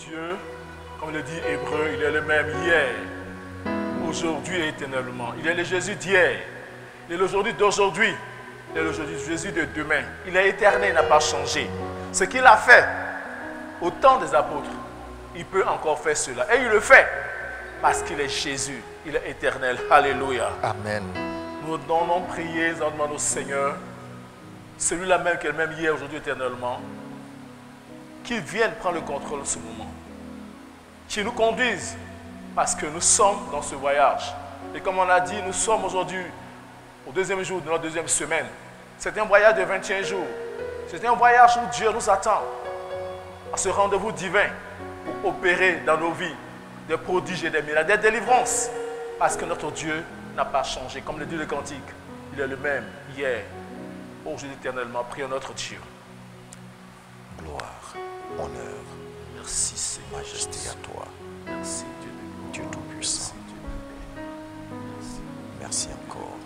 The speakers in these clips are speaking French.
Dieu, comme le dit Hébreu, il est le même hier, aujourd'hui et éternellement. Il est le Jésus d'hier, il est l'aujourd'hui d'aujourd'hui, il est le Jésus de demain. Il est éternel, il n'a pas changé. Ce qu'il a fait au temps des apôtres, il peut encore faire cela. Et il le fait parce qu'il est Jésus, il est éternel. Alléluia. Amen. Nous donnons prier, nous demandons au Seigneur, celui-là même qui est le même hier, aujourd'hui, éternellement, qu'il vienne prendre le contrôle de ce moment. Qu'il nous conduise, parce que nous sommes dans ce voyage. Et comme on l'a dit, nous sommes aujourd'hui au deuxième jour de notre deuxième semaine. C'est un voyage de 21 jours. C'est un voyage où Dieu nous attend à ce rendez-vous divin pour opérer dans nos vies des prodiges et des miracles, des délivrances. Parce que notre Dieu n'a pas changé. Comme le dit le cantique, il est le même hier, aujourd'hui, éternellement. Prions notre Dieu. Gloire, honneur, Merci Seigneur. majesté à toi. Merci Dieu de Dieu Tout-Puissant. Merci encore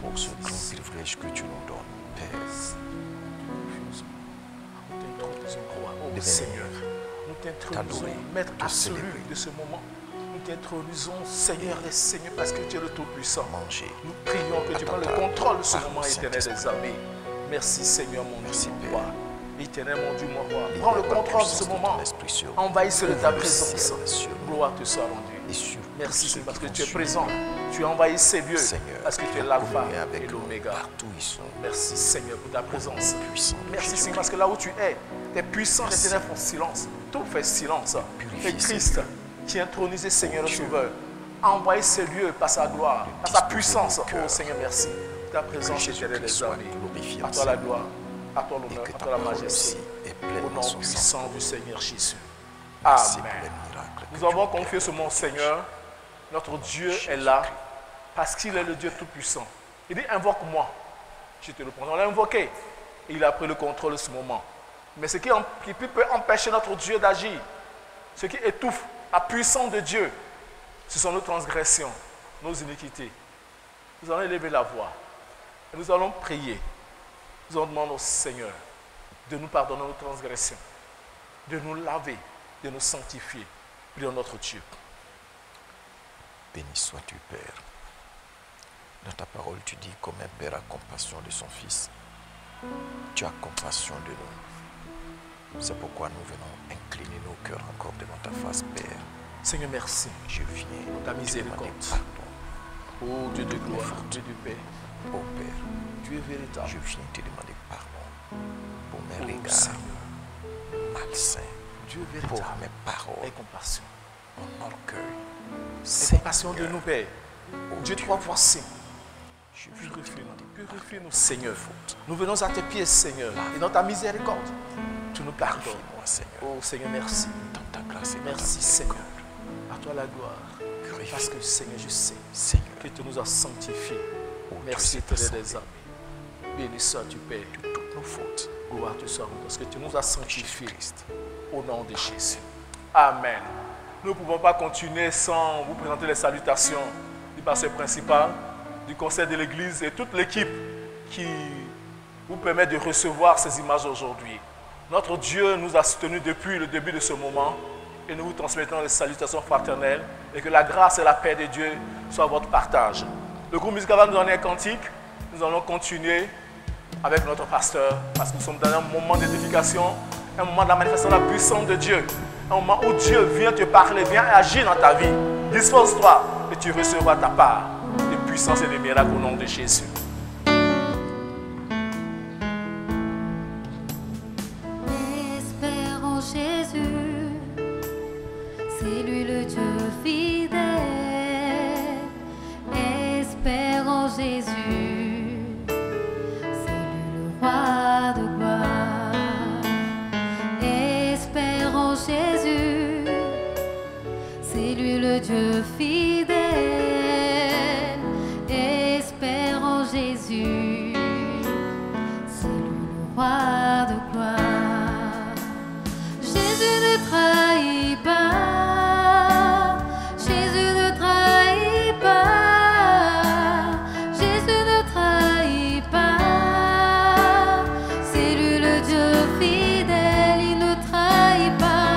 pour ce grand privilège que tu nous donnes, Père. Nous t'introduisons, roi, De Seigneur. Nous t'introduisons, t'adorer, Maître te absolu célébrer. de ce moment. Nous t'introduisons, Seigneur et Seigneur, parce que tu es le Tout-Puissant. Manger. Nous prions que tu prennes le Attends, contrôle de ce par moment le éternel des Saint-Esprit. armées. Merci Seigneur, mon Merci, Dieu, mon Père. roi. Éternel, mon Dieu, mon roi. Libère Prends le la contrôle de ce puissance de moment. ton esprit sur nous. Envahisse de ta Ouvre le présence. ciel sur nous. Gloire te soit rendue. Et sur Merci tous ceux Seigneur, parce qui que vont tu es suivre. présent. Tu as envahi ces lieux. Seigneur, Parce que tu es viens l'alpha communier et avec nous l'oméga. partout où ils sont. Merci Seigneur pour ta présence. Puissant de Merci Jésus-Christ. Seigneur parce que là où tu es, tes puissants Merci. éternels font silence. Tout fait silence. Purifie, Et Christ, Seigneur. qui est intronisé Seigneur le Dieu. Sauveur, a envoyé ces lieux par sa gloire, par sa disposer puissance. nos Oh cœurs. Seigneur, merci. Ta présence Que éternelle Jésus-Christ des soit armées. glorifié À en toi la Seigneur. gloire, à toi Et l'honneur, que à ta toi la parole majesté. aussi est Au pleinement nom son puissant du Seigneur Jésus. Merci pour Amen. les miracles que Nous tu avons opères. confié ce mot au Seigneur. Notre Dieu est là parce qu'il est le Dieu Tout-Puissant. Il dit invoque-moi. Je te le prends. On l'a invoqué. Et il a pris le contrôle de ce moment. Mais ce qui peut empêcher notre Dieu d'agir, ce qui étouffe la puissance de Dieu, ce sont nos transgressions, nos iniquités. Nous allons élever la voix. Et nous allons prier. Nous allons demander au Seigneur de nous pardonner nos transgressions, de nous laver, de nous sanctifier. Prions notre Dieu. Béni sois-tu, Père. Dans ta parole, tu dis comme un père a compassion de son fils. Tu as compassion de nous. C'est pourquoi nous venons incliner nos cœurs encore devant ta face, Père. Seigneur, merci. Je viens Ta te miséricorde. demander pardon. Oh Dieu de gloire, Dieu de paix, Oh Père, tu es véritable. je viens te demander pardon pour mes Oh regards Seigneur, malsains, Dieu est pour véritable. mes paroles, Aie compassion. mon orgueil. Aie compassion de nous, Père. oh Dieu, Dieu, toi voici. je viens te demander Purifie-nous, Seigneur. Nous venons à tes pieds, Seigneur. Et dans ta miséricorde, tu nous pardonnes. Purifie-moi, Seigneur, Oh Seigneur, merci. dans ta grâce et dans Merci, ta Seigneur. miséricorde. À toi la gloire. Purifie, Parce que, Seigneur, je sais Seigneur, que tu nous as sanctifiés. oh Merci, Dieu, c'est éternel des armées. Béni sois-tu, Père. toutes nos fautes. Gloire te soit rendue. Parce que tu nous as sanctifiés. Jésus-Christ. Au nom de Jésus. Amen. Nous ne pouvons pas continuer sans vous présenter les salutations du pasteur principal, du conseil de l'église et toute l'équipe qui vous permet de recevoir ces images aujourd'hui. Notre Dieu nous a soutenus depuis le début de ce moment et nous vous transmettons les salutations fraternelles et que la grâce et la paix de Dieu soient votre partage. Le groupe musical va nous donner un cantique. Nous allons continuer avec notre pasteur parce que nous sommes dans un moment d'édification, un moment de la manifestation de la puissance de Dieu, un moment où Dieu vient te parler, vient agir dans ta vie. Dispose-toi et tu recevras ta part de puissance et de miracles au nom de Jésus. Espère en Jésus, c'est lui le Dieu fidèle. Espère en Jésus, c'est lui le roi de gloire. Espère en Jésus, c'est lui le Dieu fidèle. Espère en Jésus, c'est lui le roi de gloire. Jésus ne trahit pas, Jésus ne trahit pas, Jésus ne trahit pas, c'est lui le Dieu fidèle, il ne trahit pas.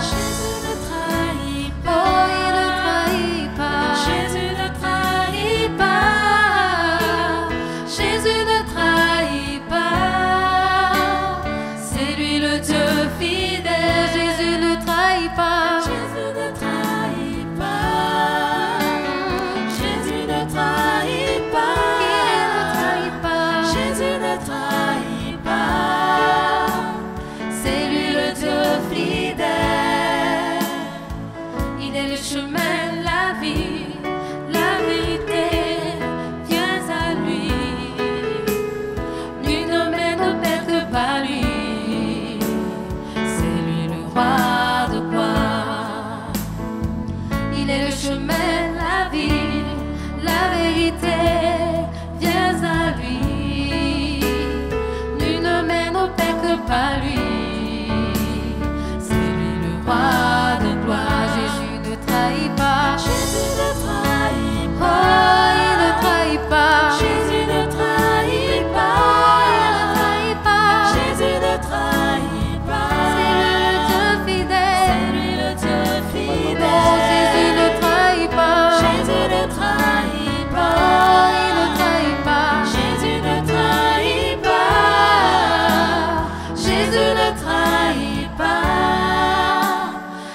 ne trahit pas. C'est lui le Dieu fidèle. Il est le chemin, la vie, la vérité. Viens à lui. Nul ne mène au Père que par lui. C'est lui le roi de gloire. Il est le chemin, la vie, la vérité. Viens à lui. Nul ne mène au Père que par lui. C'est lui le roi de gloire. Jésus ne trahit pas. Jésus ne trahit pas. Oh, il ne trahit pas. Jésus ne trahit pas. Jésus ne trahit pas. C'est lui le Dieu fidèle. C'est lui le Dieu fidèle. Oh, Jésus ne trahit pas. Jésus ne trahit pas. Oh, il ne trahit pas. Jésus ne trahit pas. Jésus ne trahit pas.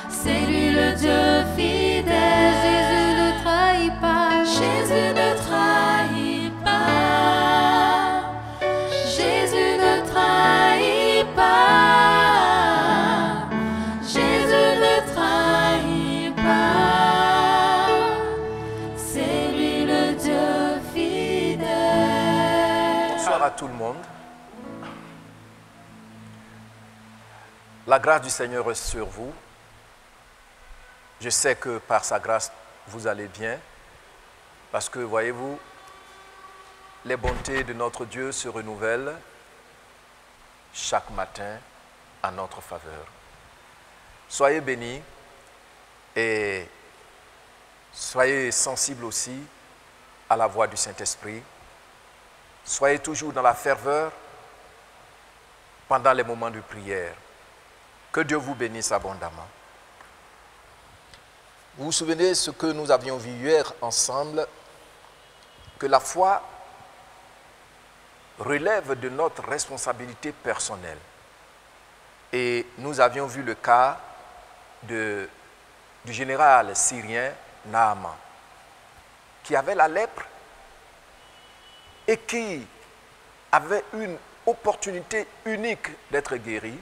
C'est lui le Dieu fidèle. Jésus ne trahit pas. Jésus ne trahit pas. Jésus ne trahit pas. Jésus ne trahit pas. C'est lui le Dieu fidèle. Bonsoir à tout le monde. La grâce du Seigneur est sur vous. Je sais que par sa grâce, vous allez bien. Parce que, voyez-vous, les bontés de notre Dieu se renouvellent chaque matin en notre faveur. Soyez bénis et soyez sensibles aussi à la voix du Saint-Esprit. Soyez toujours dans la ferveur pendant les moments de prière. Que Dieu vous bénisse abondamment. Vous vous souvenez de ce que nous avions vu hier ensemble, que la foi relève de notre responsabilité personnelle. Et nous avions vu le cas du général syrien Naaman, qui avait la lèpre et qui avait une opportunité unique d'être guéri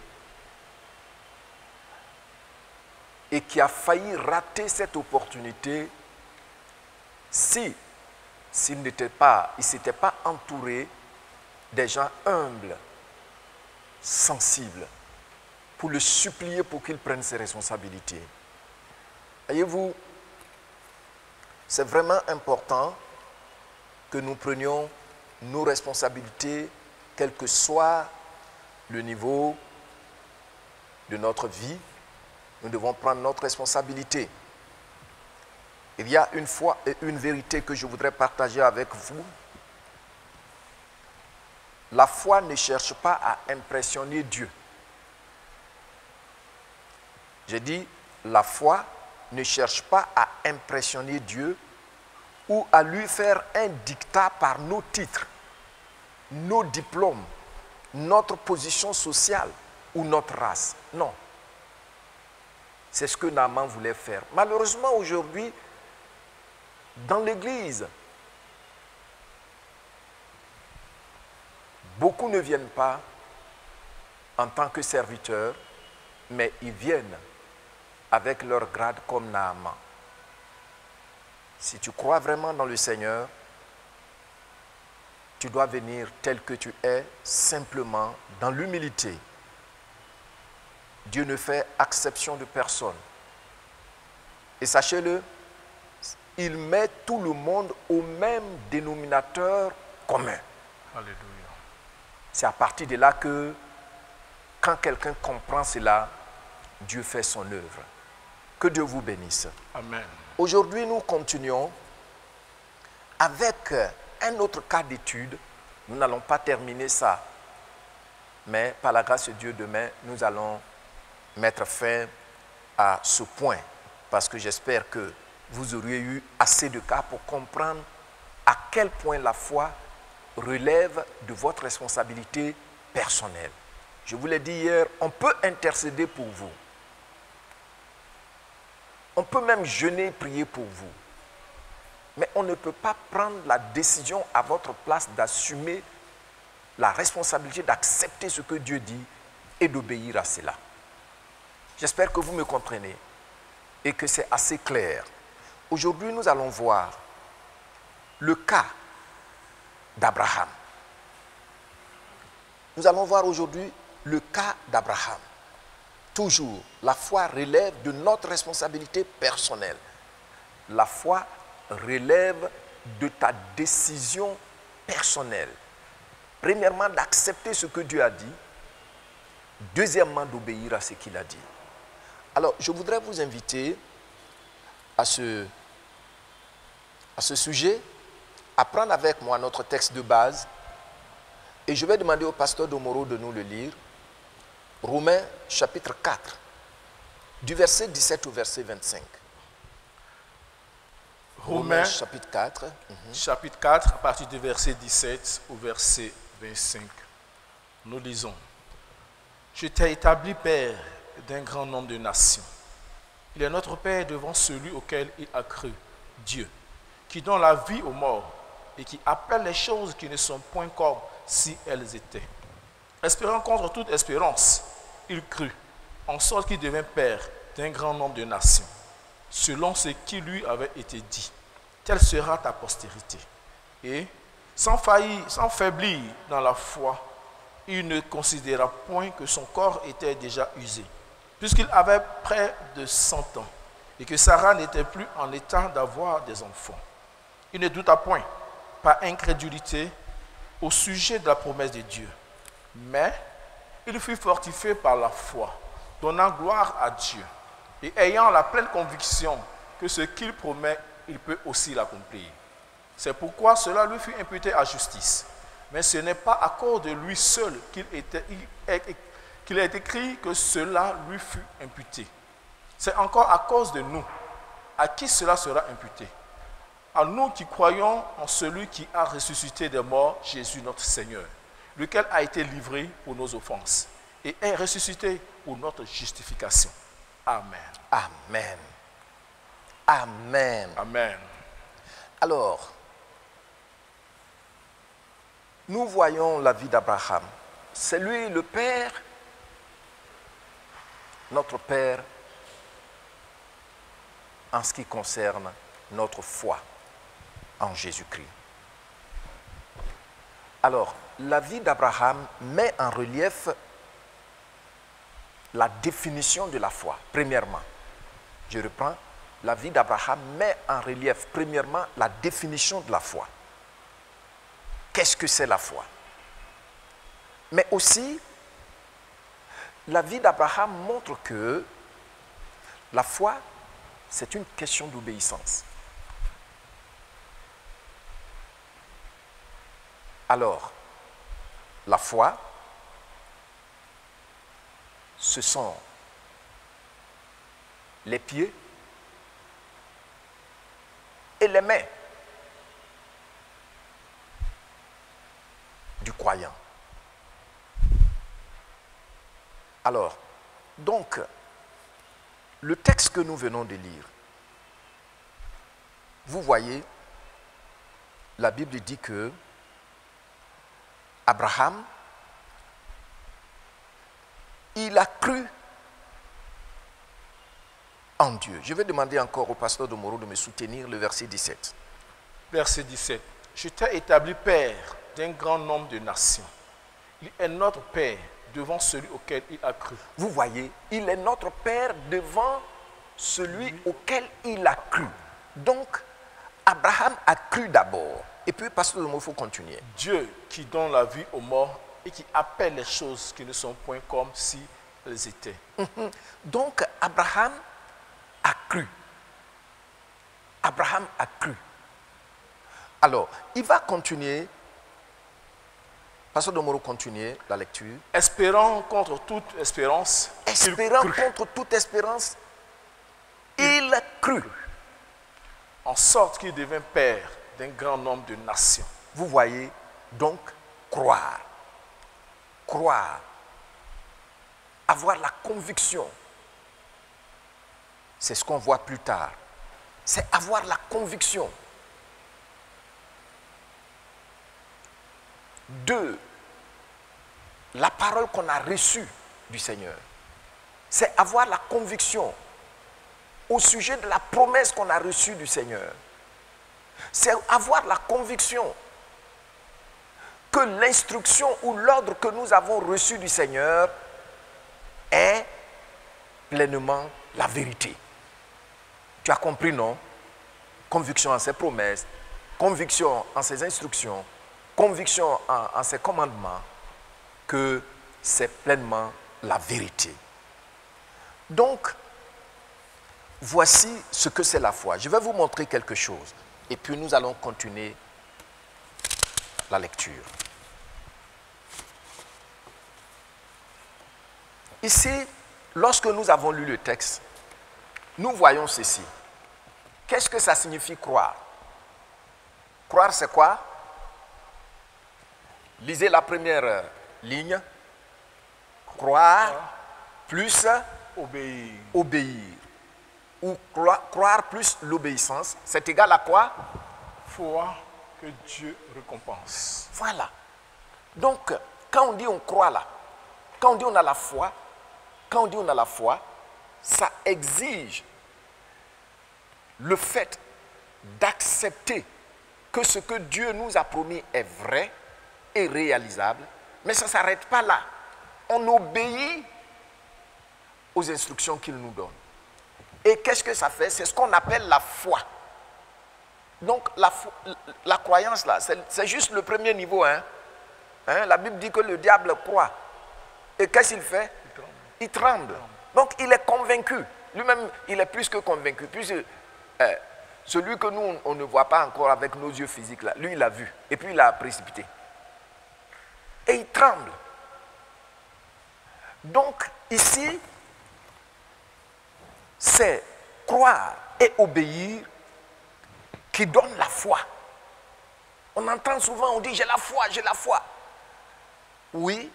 et qui a failli rater cette opportunité s'il ne s'était pas entouré des gens humbles, sensibles, pour le supplier pour qu'il prenne ses responsabilités. Voyez-vous, c'est vraiment important que nous prenions nos responsabilités, quel que soit le niveau de notre vie. Nous devons prendre notre responsabilité. Il y a une foi et une vérité que je voudrais partager avec vous. La foi ne cherche pas à impressionner Dieu. J'ai dit, la foi ne cherche pas à impressionner Dieu ou à lui faire un dictat par nos titres, nos diplômes, notre position sociale ou notre race. Non. C'est ce que Naaman voulait faire. Malheureusement, aujourd'hui, dans l'Église, beaucoup ne viennent pas en tant que serviteurs, mais ils viennent avec leur grade comme Naaman. Si tu crois vraiment dans le Seigneur, tu dois venir tel que tu es, simplement dans l'humilité. Dieu ne fait exception de personne. Et sachez-le, il met tout le monde au même dénominateur commun. Alléluia. C'est à partir de là que, quand quelqu'un comprend cela, Dieu fait son œuvre. Que Dieu vous bénisse. Amen. Aujourd'hui, nous continuons avec un autre cas d'étude. Nous n'allons pas terminer ça. Mais par la grâce de Dieu, demain, nous allons mettre fin à ce point. Parce que j'espère que vous auriez eu assez de cas pour comprendre à quel point la foi relève de votre responsabilité personnelle. Je vous l'ai dit hier, on peut intercéder pour vous. On peut même jeûner et prier pour vous. Mais on ne peut pas prendre la décision à votre place d'assumer la responsabilité d'accepter ce que Dieu dit et d'obéir à cela. J'espère que vous me comprenez et que c'est assez clair. Aujourd'hui, nous allons voir le cas d'Abraham. Nous allons voir aujourd'hui le cas d'Abraham. Toujours, la foi relève de notre responsabilité personnelle. La foi relève de ta décision personnelle. Premièrement, d'accepter ce que Dieu a dit. Deuxièmement, d'obéir à ce qu'il a dit. Alors, je voudrais vous inviter à ce sujet, à prendre avec moi notre texte de base. Et je vais demander au pasteur Domoro de nous le lire. Romains chapitre 4, du verset 17 au verset 25. Romains chapitre 4. Chapitre 4, à partir du verset 17 au verset 25. Nous lisons. Je t'ai établi père d'un grand nombre de nations. Il est notre père devant celui auquel il a cru, Dieu, qui donne la vie aux morts et qui appelle les choses qui ne sont point comme si elles étaient. Espérant contre toute espérance, il crut, en sorte qu'il devint père d'un grand nombre de nations, selon ce qui lui avait été dit. Telle sera ta postérité. Et, sans faiblir dans la foi, il ne considéra point que son corps était déjà usé, puisqu'il avait près de 100 ans, et que Sarah n'était plus en état d'avoir des enfants. Il ne douta point, par incrédulité, au sujet de la promesse de Dieu. Mais il fut fortifié par la foi, donnant gloire à Dieu, et ayant la pleine conviction que ce qu'il promet, il peut aussi l'accomplir. C'est pourquoi cela lui fut imputé à justice. Mais ce n'est pas à cause de lui seul qu'il est écrit que cela lui fut imputé. C'est encore à cause de nous, à qui cela sera imputé. À nous qui croyons en celui qui a ressuscité des morts, Jésus notre Seigneur, lequel a été livré pour nos offenses et est ressuscité pour notre justification. Amen. Amen. Amen. Amen. Alors, nous voyons la vie d'Abraham. C'est lui le Père, notre Père, en ce qui concerne notre foi en Jésus-Christ. Alors, la vie d'Abraham met en relief la définition de la foi, premièrement. Je reprends, la vie d'Abraham met en relief, premièrement, la définition de la foi. Qu'est-ce que c'est la foi? Mais aussi, la vie d'Abraham montre que la foi, c'est une question d'obéissance. Alors, la foi, ce sont les pieds et les mains du croyant. Alors, donc, le texte que nous venons de lire, vous voyez, la Bible dit que Abraham, il a cru en Dieu. Je vais demander encore au pasteur Domoro de me soutenir le verset 17. Verset 17. Je t'ai établi père d'un grand nombre de nations. Il est notre père devant celui auquel il a cru. Vous voyez, il est notre père devant celui auquel il a cru. Donc, Abraham a cru d'abord. Et puis, pasteur Domoro, il faut continuer. Dieu qui donne la vie aux morts et qui appelle les choses qui ne sont point comme si elles étaient. Donc, Abraham a cru. Abraham a cru. Alors, il va continuer. Pasteur Domoro, continuer la lecture. Espérant contre toute espérance. Espérant contre toute espérance, il a cru. En sorte qu'il devint père d'un grand nombre de nations. Vous voyez, donc, croire. Croire. Avoir la conviction. C'est ce qu'on voit plus tard. C'est avoir la conviction. 2. la parole qu'on a reçue du Seigneur. C'est avoir la conviction au sujet de la promesse qu'on a reçue du Seigneur. C'est avoir la conviction que l'instruction ou l'ordre que nous avons reçu du Seigneur est pleinement la vérité. Tu as compris, non? Conviction en ses promesses, conviction en ses instructions, conviction en ses commandements, que c'est pleinement la vérité. Donc, voici ce que c'est la foi. Je vais vous montrer quelque chose et puis nous allons continuer la lecture. Ici, lorsque nous avons lu le texte, nous voyons ceci. Qu'est-ce que ça signifie croire? Croire, c'est quoi? Lisez la première ligne. Croire plus obéir. Ou croire plus l'obéissance, c'est égal à quoi? Foi que Dieu récompense. Voilà. Donc, quand on dit on croit là, quand on dit on a la foi, ça exige le fait d'accepter que ce que Dieu nous a promis est vrai et réalisable, mais ça ne s'arrête pas là. On obéit aux instructions qu'il nous donne. Et qu'est-ce que ça fait? C'est ce qu'on appelle la foi. Donc la croyance là, c'est juste le premier niveau. La Bible dit que le diable croit. Et qu'est-ce qu'il fait? Il tremble. Donc il est convaincu. Lui-même, il est plus que convaincu. Puisque celui que nous, on ne voit pas encore avec nos yeux physiques là, lui, il l'a vu. Et puis il a précipité. Et il tremble. Donc ici, c'est croire et obéir qui donne la foi. On entend souvent, on dit j'ai la foi, j'ai la foi. Oui,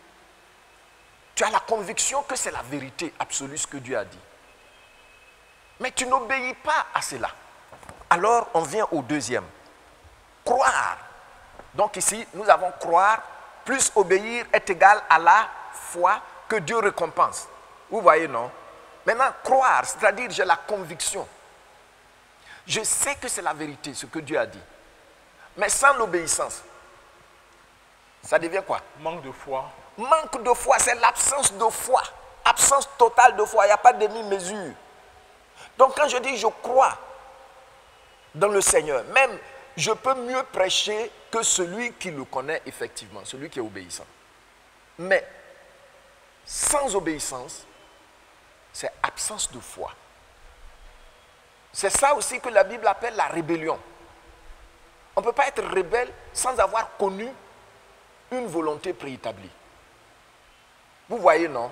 tu as la conviction que c'est la vérité absolue ce que Dieu a dit. Mais tu n'obéis pas à cela. Alors on vient au deuxième. Croire. Donc ici, nous avons croire plus obéir est égal à la foi que Dieu récompense. Vous voyez, non? Maintenant, croire, c'est-à-dire j'ai la conviction. Je sais que c'est la vérité, ce que Dieu a dit. Mais sans l'obéissance, ça devient quoi? Manque de foi. Manque de foi, c'est l'absence de foi. Absence totale de foi, il n'y a pas de demi-mesure. Donc quand je dis je crois dans le Seigneur, même je peux mieux prêcher que celui qui le connaît effectivement, celui qui est obéissant. Mais sans obéissance, c'est absence de foi. C'est ça aussi que la Bible appelle la rébellion. On ne peut pas être rebelle sans avoir connu une volonté préétablie. Vous voyez, non?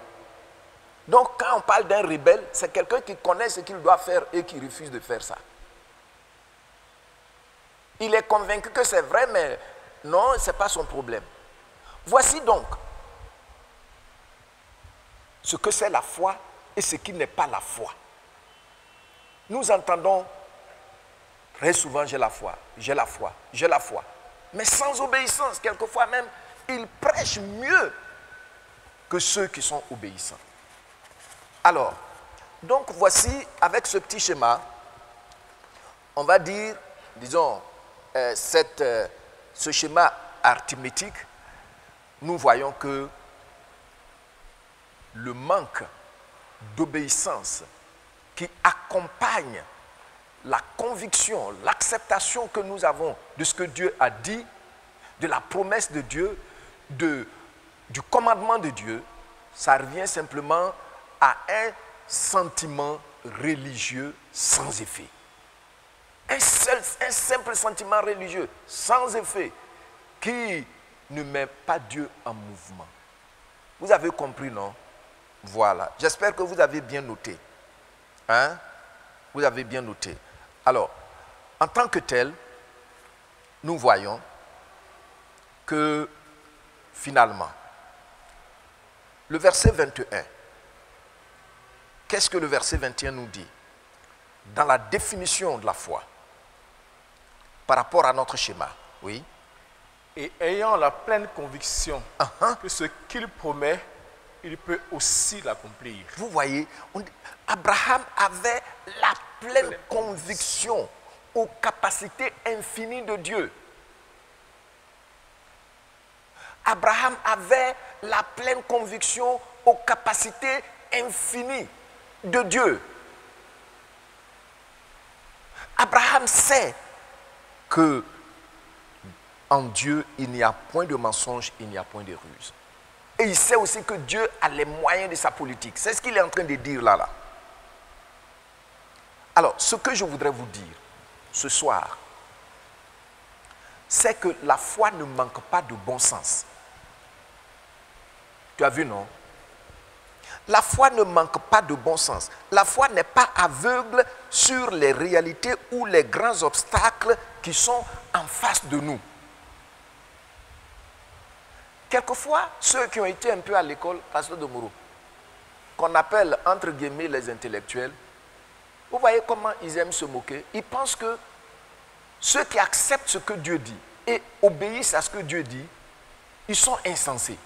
Donc quand on parle d'un rebelle, c'est quelqu'un qui connaît ce qu'il doit faire et qui refuse de faire ça. Il est convaincu que c'est vrai, mais non, ce n'est pas son problème. Voici donc ce que c'est la foi et ce qui n'est pas la foi. Nous entendons très souvent j'ai la foi, j'ai la foi, j'ai la foi. Mais sans obéissance, quelquefois même, ils prêchent mieux que ceux qui sont obéissants. Alors, donc voici, avec ce petit schéma, on va dire, disons, ce schéma arithmétique, nous voyons que le manque d'obéissance qui accompagne la conviction, l'acceptation que nous avons de ce que Dieu a dit, de la promesse de Dieu, du commandement de Dieu, ça revient simplement à un sentiment religieux sans effet. Un simple sentiment religieux sans effet qui ne met pas Dieu en mouvement. Vous avez compris, non? Voilà. J'espère que vous avez bien noté. Hein? Vous avez bien noté. Alors, en tant que tel, nous voyons que finalement, le verset 21, qu'est-ce que le verset 21 nous dit? Dans la définition de la foi, par rapport à notre schéma, oui, Et ayant la pleine conviction que ce qu'il promet, il peut aussi l'accomplir. Vous voyez, Abraham avait la pleine conviction aux capacités infinies de Dieu. Abraham avait la pleine conviction aux capacités infinies de Dieu. Abraham sait que en Dieu, il n'y a point de mensonge, il n'y a point de ruse. Et il sait aussi que Dieu a les moyens de sa politique. C'est ce qu'il est en train de dire là. Alors, ce que je voudrais vous dire ce soir, c'est que la foi ne manque pas de bon sens. Tu as vu, non? La foi ne manque pas de bon sens. La foi n'est pas aveugle sur les réalités ou les grands obstacles qui sont en face de nous. Quelquefois, ceux qui ont été un peu à l'école, Pasteur de Moreau, qu'on appelle entre guillemets les intellectuels, vous voyez comment ils aiment se moquer. Ils pensent que ceux qui acceptent ce que Dieu dit et obéissent à ce que Dieu dit, ils sont insensés.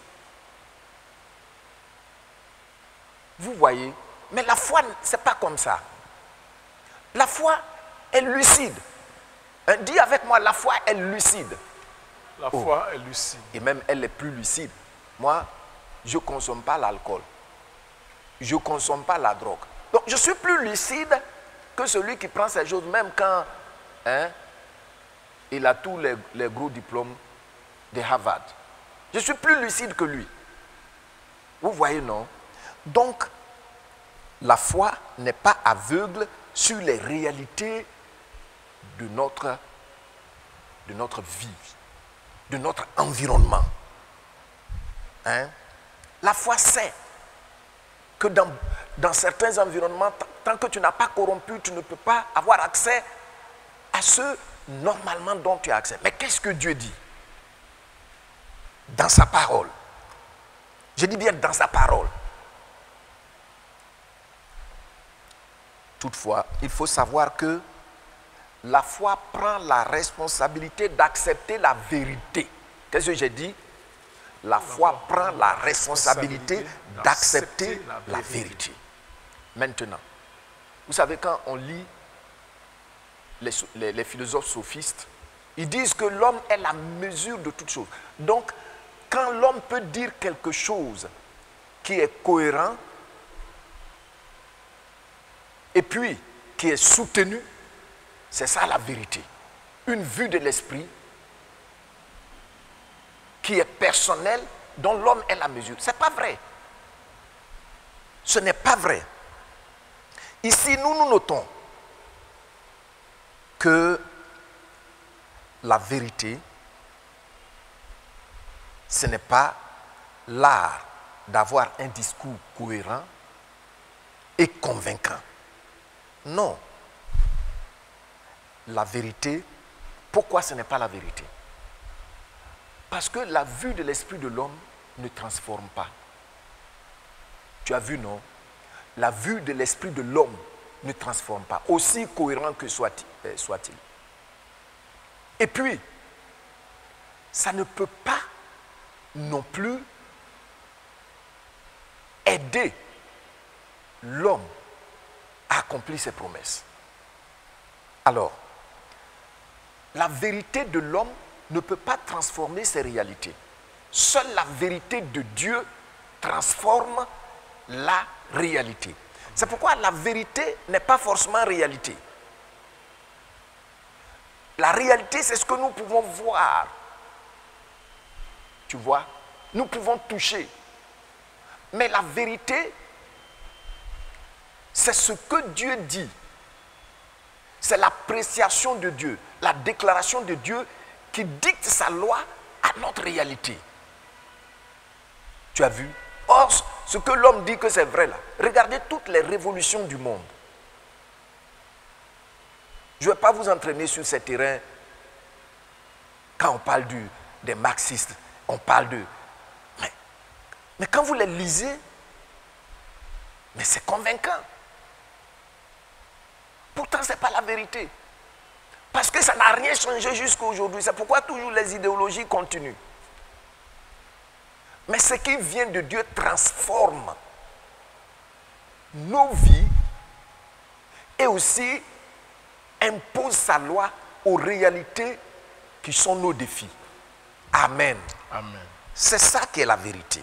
Vous voyez, mais la foi, ce n'est pas comme ça. La foi est lucide. Dis avec moi, la foi est lucide. La foi est lucide. Et même elle est plus lucide. Moi, je ne consomme pas l'alcool. Je ne consomme pas la drogue. Donc, je suis plus lucide que celui qui prend ces choses, même quand il a tous les gros diplômes de Harvard. Je suis plus lucide que lui. Vous voyez, non? Donc, la foi n'est pas aveugle sur les réalités de notre vie, de notre environnement. La foi sait que dans certains environnements, tant que tu n'as pas corrompu, tu ne peux pas avoir accès à ce normalement dont tu as accès. Mais qu'est-ce que Dieu dit? Dans sa parole. Je dis bien dans sa parole. Toutefois, il faut savoir que la foi prend la responsabilité d'accepter la vérité. Qu'est-ce que j'ai dit? La foi prend la responsabilité d'accepter la vérité. Maintenant, vous savez, quand on lit les philosophes sophistes, ils disent que l'homme est la mesure de toute chose. Donc, quand l'homme peut dire quelque chose qui est cohérent, et puis qui est soutenu, c'est ça la vérité. Une vue de l'esprit qui est personnelle, dont l'homme est la mesure. Ce n'est pas vrai. Ce n'est pas vrai. Ici, nous notons que la vérité, ce n'est pas l'art d'avoir un discours cohérent et convaincant. Non. La vérité, pourquoi ce n'est pas la vérité? Parce que la vue de l'esprit de l'homme ne transforme pas. Tu as vu, non? La vue de l'esprit de l'homme ne transforme pas, aussi cohérent que soit-il. Et puis, ça ne peut pas non plus aider l'homme à accomplir ses promesses. Alors, la vérité de l'homme ne peut pas transformer ses réalités. Seule la vérité de Dieu transforme la réalité. C'est pourquoi la vérité n'est pas forcément réalité. La réalité, c'est ce que nous pouvons voir. Tu vois, nous pouvons toucher. Mais la vérité, c'est ce que Dieu dit. C'est l'appréciation de Dieu, la déclaration de Dieu qui dicte sa loi à notre réalité. Tu as vu? Or, ce que l'homme dit que c'est vrai là, regardez toutes les révolutions du monde. Je ne vais pas vous entraîner sur ces terrains. Quand on parle des marxistes, on parle de... Mais quand vous les lisez, mais c'est convaincant. Pourtant, ce n'est pas la vérité. Parce que ça n'a rien changé jusqu'à aujourd'hui. C'est pourquoi toujours les idéologies continuent. Mais ce qui vient de Dieu transforme nos vies et aussi impose sa loi aux réalités qui sont nos défis. Amen. Amen. C'est ça qui est la vérité.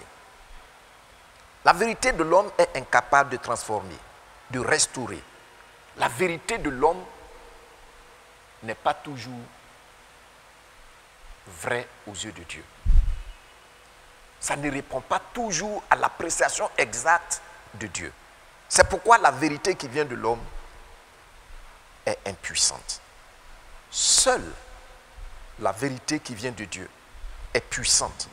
La vérité de l'homme est incapable de transformer, de restaurer. La vérité de l'homme n'est pas toujours vraie aux yeux de Dieu. Ça ne répond pas toujours à l'appréciation exacte de Dieu. C'est pourquoi la vérité qui vient de l'homme est impuissante. Seule la vérité qui vient de Dieu est puissante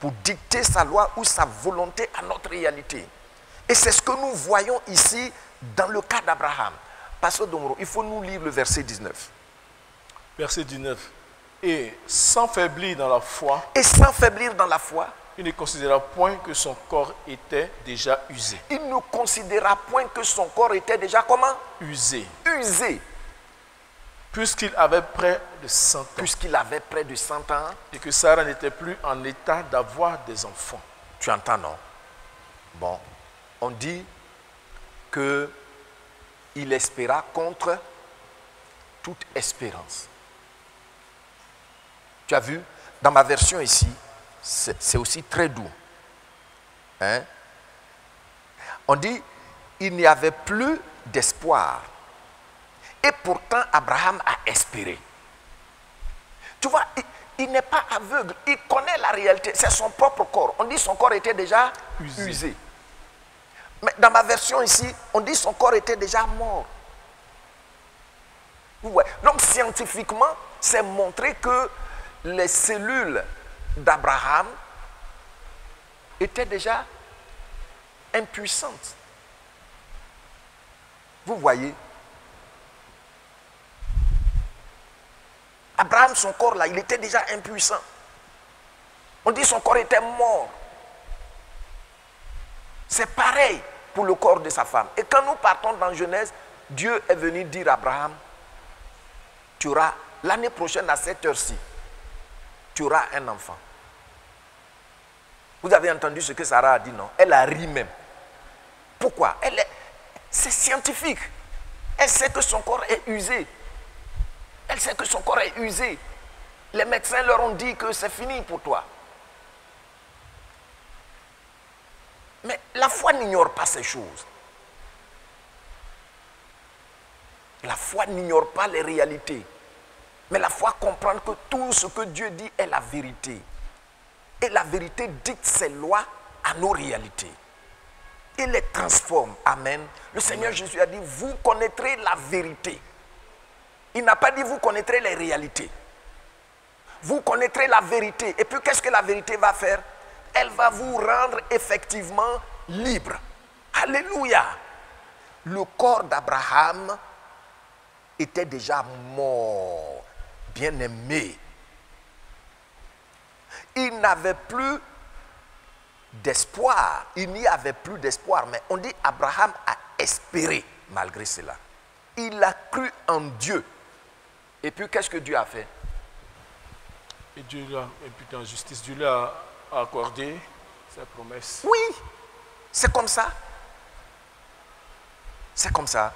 pour dicter sa loi ou sa volonté à notre réalité. Et c'est ce que nous voyons ici dans le cas d'Abraham. Pasteur Domoro, il faut nous lire le verset 19. Verset 19. Et sans faiblir dans la foi, Et sans faiblir dans la foi, il ne considéra point que son corps était déjà usé. il ne considéra point que son corps était déjà comment? Usé. Usé. Puisqu'il avait près de 100 ans. Puisqu'il avait près de 100 ans. Et que Sarah n'était plus en état d'avoir des enfants. Tu entends, non? Bon, on dit qu'il espéra contre toute espérance. Tu as vu, dans ma version ici, c'est aussi très doux. Hein? On dit, il n'y avait plus d'espoir. Et pourtant, Abraham a espéré. Tu vois, il n'est pas aveugle. Il connaît la réalité. C'est son propre corps. On dit son corps était déjà usé. Mais dans ma version ici, on dit son corps était déjà mort. Ouais. Donc scientifiquement, c'est montré que les cellules d'Abraham étaient déjà impuissantes. Vous voyez? Abraham, son corps là, il était déjà impuissant. On dit son corps était mort. C'est pareil pour le corps de sa femme. Et quand nous partons dans Genèse, Dieu est venu dire à Abraham, tu auras, l'année prochaine à cette heure-ci, tu auras un enfant. Vous avez entendu ce que Sarah a dit, non? Elle a ri même. Pourquoi? C'est scientifique. Elle sait que son corps est usé. Elle sait que son corps est usé. Les médecins leur ont dit que c'est fini pour toi. Mais la foi n'ignore pas ces choses. La foi n'ignore pas les réalités. Mais la foi comprend que tout ce que Dieu dit est la vérité. Et la vérité dicte ses lois à nos réalités. Il les transforme. Amen. Le Seigneur Jésus a dit, vous connaîtrez la vérité. Il n'a pas dit, vous connaîtrez les réalités. Vous connaîtrez la vérité. Et puis, qu'est-ce que la vérité va faire? Elle va vous rendre effectivement libre. Alléluia. Le corps d'Abraham était déjà mort. Bien-aimé. Il n'avait plus d'espoir. Il n'y avait plus d'espoir. Mais on dit Abraham a espéré malgré cela. Il a cru en Dieu. Et puis qu'est-ce que Dieu a fait? Et Dieu l'a imputé en justice. Dieu lui a accordé sa promesse. Oui, c'est comme ça. C'est comme ça.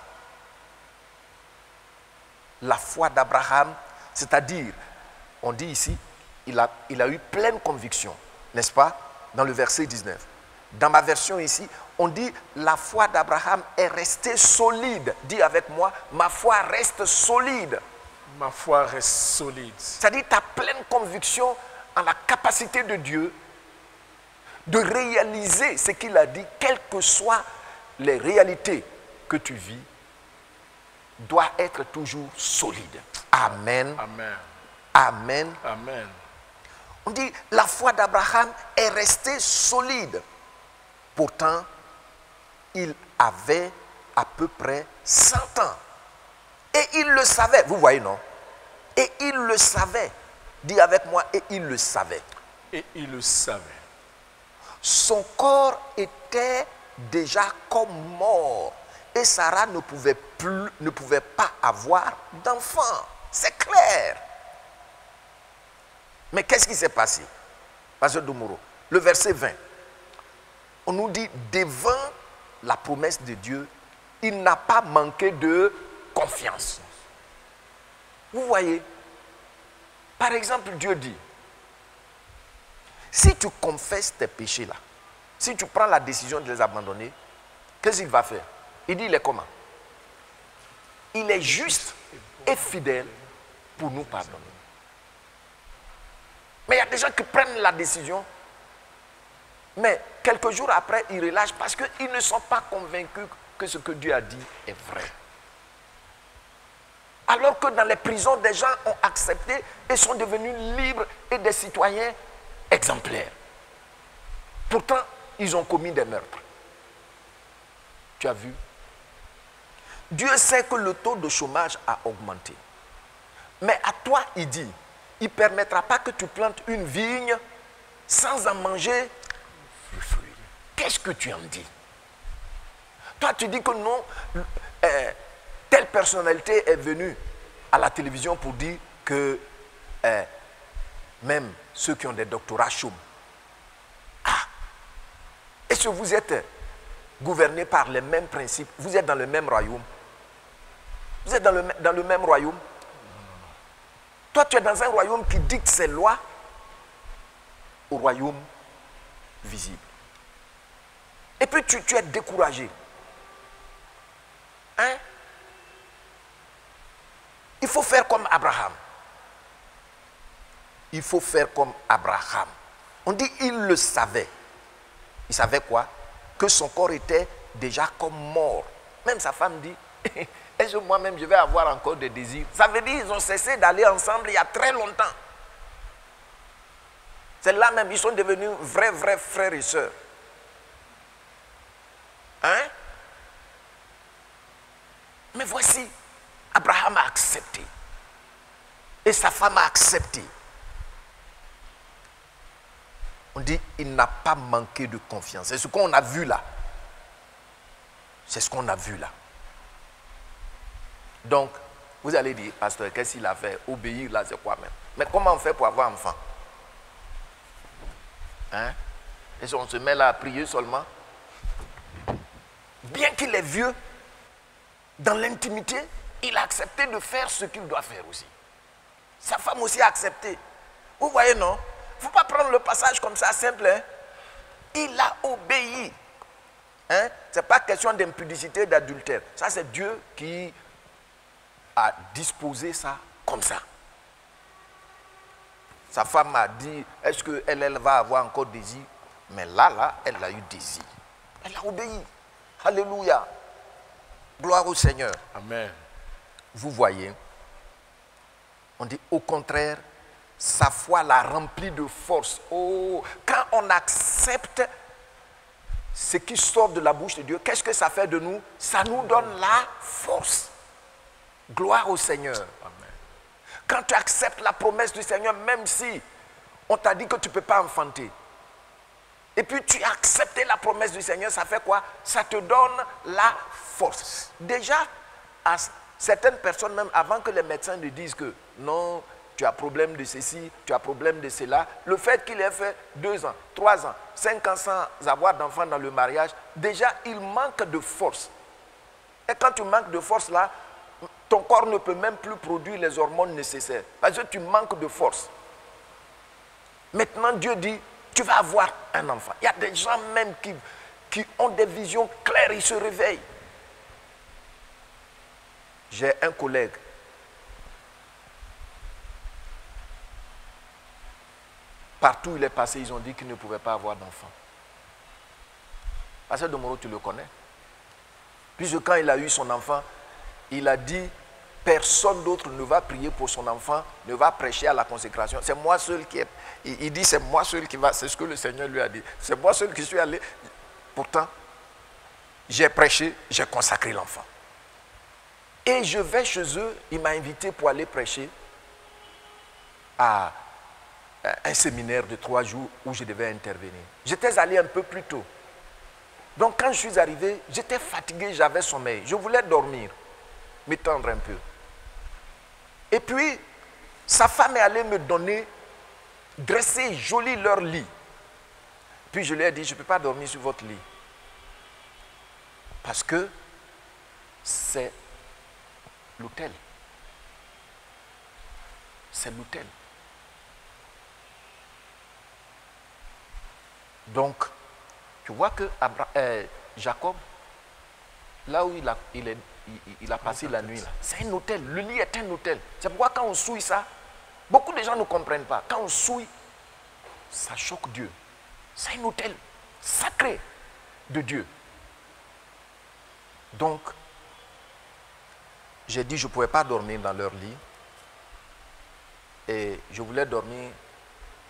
La foi d'Abraham, c'est-à-dire, on dit ici, il a eu pleine conviction, n'est-ce pas? Dans le verset 19. Dans ma version ici, on dit la foi d'Abraham est restée solide. Dis avec moi, ma foi reste solide. Ma foi reste solide. C'est-à-dire tu as pleine conviction en la capacité de Dieu de réaliser ce qu'il a dit, quelles que soient les réalités que tu vis, doit être toujours solide. Amen. Amen. Amen. Amen. On dit la foi d'Abraham est restée solide. Pourtant, il avait à peu près 100 ans. Et il le savait. Vous voyez, non? Et il le savait. Dis avec moi, et il le savait. Et il le savait. Son corps était déjà comme mort. Et Sarah ne pouvait pas avoir d'enfant. C'est clair. Mais qu'est-ce qui s'est passé? Pasteur Doumouro, le verset 20. On nous dit, devant la promesse de Dieu, il n'a pas manqué de confiance. Vous voyez, par exemple, Dieu dit, si tu confesses tes péchés là, si tu prends la décision de les abandonner, qu'est-ce qu'il va faire? Il dit, il est comment? Il est juste et fidèle pour nous pardonner. Mais il y a des gens qui prennent la décision, mais quelques jours après, ils relâchent parce qu'ils ne sont pas convaincus que ce que Dieu a dit est vrai. Alors que dans les prisons, des gens ont accepté et sont devenus libres et des citoyens exemplaires. Pourtant, ils ont commis des meurtres. Tu as vu? Dieu sait que le taux de chômage a augmenté. Mais à toi, il dit, il ne permettra pas que tu plantes une vigne sans en manger le fruit. Qu'est-ce que tu en dis? Toi, tu dis que non, telle personnalité est venue à la télévision pour dire que même ceux qui ont des doctorats chôment. Ah! Est-ce que vous êtes gouverné par les mêmes principes? Vous êtes dans le même royaume? Vous êtes dans le même royaume? Toi, tu es dans un royaume qui dicte ses lois au royaume visible. Et puis tu es découragé. Hein? Il faut faire comme Abraham. Il faut faire comme Abraham. On dit il le savait. Il savait quoi? Que son corps était déjà comme mort. Même sa femme dit, est-ce que moi-même je vais avoir encore des désirs? Ça veut dire qu'ils ont cessé d'aller ensemble il y a très longtemps. C'est là même, ils sont devenus vrais frères et sœurs. Hein? Mais voici, Abraham a accepté. Et sa femme a accepté. On dit, il n'a pas manqué de confiance. C'est ce qu'on a vu là. C'est ce qu'on a vu là. Donc, vous allez dire, pasteur, qu'est-ce qu'il a fait? Obéir là, c'est quoi même? Mais comment on fait pour avoir enfant? Hein? Est-ce qu'on se met là à prier seulement? Bien qu'il est vieux, dans l'intimité, il a accepté de faire ce qu'il doit faire aussi. Sa femme aussi a accepté. Vous voyez, non? Il ne faut pas prendre le passage comme ça, simple. Hein? Il a obéi. Hein? Ce n'est pas question d'impudicité, d'adultère. Ça, c'est Dieu qui a disposé ça comme ça. Sa femme a dit, est-ce qu'elle va avoir encore désir? Mais là, elle a eu désir. Elle a obéi. Alléluia. Gloire au Seigneur. Amen. Vous voyez, on dit au contraire, sa foi l'a rempli de force. Oh, quand on accepte ce qui sort de la bouche de Dieu, qu'est-ce que ça fait de nous? Ça nous donne la force. Gloire au Seigneur. Amen. Quand tu acceptes la promesse du Seigneur, même si on t'a dit que tu ne peux pas enfanter, et puis tu as accepté la promesse du Seigneur, ça fait quoi? Ça te donne la force. Déjà, à certaines personnes, même avant que les médecins ne disent que non, tu as problème de ceci, tu as problème de cela, le fait qu'il ait fait 2 ans, 3 ans, 5 ans sans avoir d'enfant dans le mariage, déjà il manque de force. Et quand tu manques de force là, ton corps ne peut même plus produire les hormones nécessaires. Parce que tu manques de force. Maintenant Dieu dit, tu vas avoir un enfant. Il y a des gens même qui ont des visions claires, ils se réveillent. J'ai un collègue. Partout où il est passé, ils ont dit qu'il ne pouvait pas avoir d'enfant. Pasteur Domoro, tu le connais. Puisque quand il a eu son enfant, il a dit, personne d'autre ne va prier pour son enfant, ne va prêcher à la consécration. C'est moi seul qui est... Il dit, c'est moi seul qui va... C'est ce que le Seigneur lui a dit. C'est moi seul qui suis allé. Pourtant, j'ai prêché, j'ai consacré l'enfant. Et je vais chez eux, il m'a invité pour aller prêcher à un séminaire de 3 jours où je devais intervenir. J'étais allé un peu plus tôt. Donc quand je suis arrivé, j'étais fatigué, j'avais sommeil. Je voulais dormir, m'étendre un peu. Et puis, sa femme est allée me donner, dresser joli leur lit. Puis je lui ai dit, je ne peux pas dormir sur votre lit. Parce que c'est l'hôtel. C'est l'hôtel. Donc, tu vois que Jacob, là où il a passé la nuit, c'est un hôtel. Le lit est un hôtel. C'est pourquoi quand on souille ça, beaucoup de gens ne comprennent pas. Quand on souille, ça choque Dieu. C'est un hôtel sacré de Dieu. Donc, j'ai dit je ne pouvais pas dormir dans leur lit. Et je voulais dormir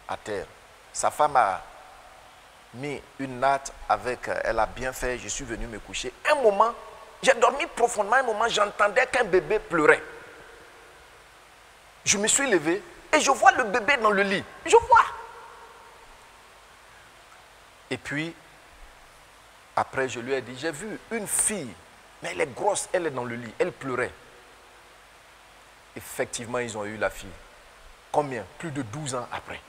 à terre. Sa femme a mis une natte avec, elle a bien fait, je suis venu me coucher. Un moment, j'ai dormi profondément, un moment, j'entendais qu'un bébé pleurait. Je me suis levé et je vois le bébé dans le lit. Je vois. Et puis, après, je lui ai dit, j'ai vu une fille, mais elle est grosse, elle est dans le lit, elle pleurait. Effectivement, ils ont eu la fille. Combien? Plus de 12 ans après.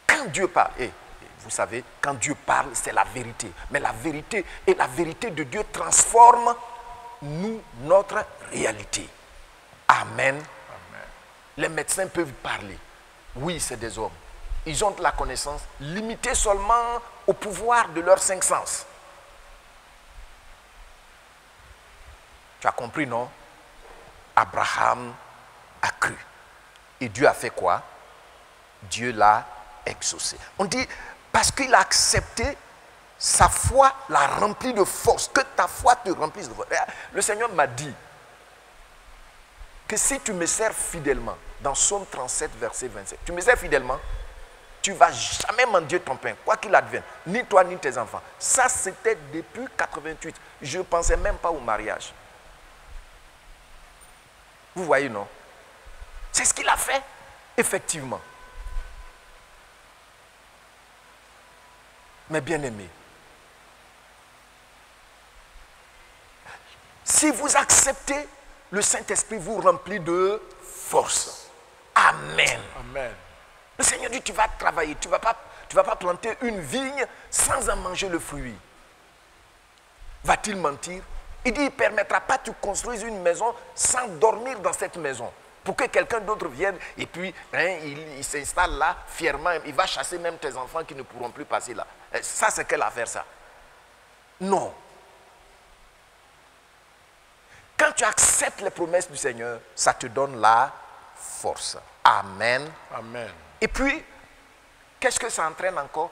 Quand Dieu parle, et vous savez, quand Dieu parle, c'est la vérité. Mais la vérité et la vérité de Dieu transforment notre réalité. Amen. Amen. Les médecins peuvent parler. Oui, c'est des hommes. Ils ont de la connaissance limitée seulement au pouvoir de leurs 5 sens. Tu as compris, non? Abraham a cru. Et Dieu a fait quoi? Dieu l'a exaucé. On dit, parce qu'il a accepté, sa foi l'a rempli de force. Que ta foi te remplisse de force. Le Seigneur m'a dit que si tu me sers fidèlement, dans Psaume 37, verset 27, tu me sers fidèlement, tu ne vas jamais mendier ton pain, quoi qu'il advienne, ni toi ni tes enfants. Ça, c'était depuis 88. Je ne pensais même pas au mariage. Vous voyez, non? C'est ce qu'il a fait, effectivement. Mais bien aimé, si vous acceptez, le Saint-Esprit vous remplit de force. Amen. Amen. Le Seigneur dit, tu vas travailler, tu ne vas pas planter une vigne sans en manger le fruit. Va-t-il mentir? Il dit, il ne permettra pas que tu construises une maison sans dormir dans cette maison. Pour que quelqu'un d'autre vienne et puis il s'installe là fièrement. Il va chasser même tes enfants qui ne pourront plus passer là. Ça, c'est quelle affaire ça? Non. Quand tu acceptes les promesses du Seigneur, ça te donne la force. Amen. Amen. Et puis, qu'est-ce que ça entraîne encore?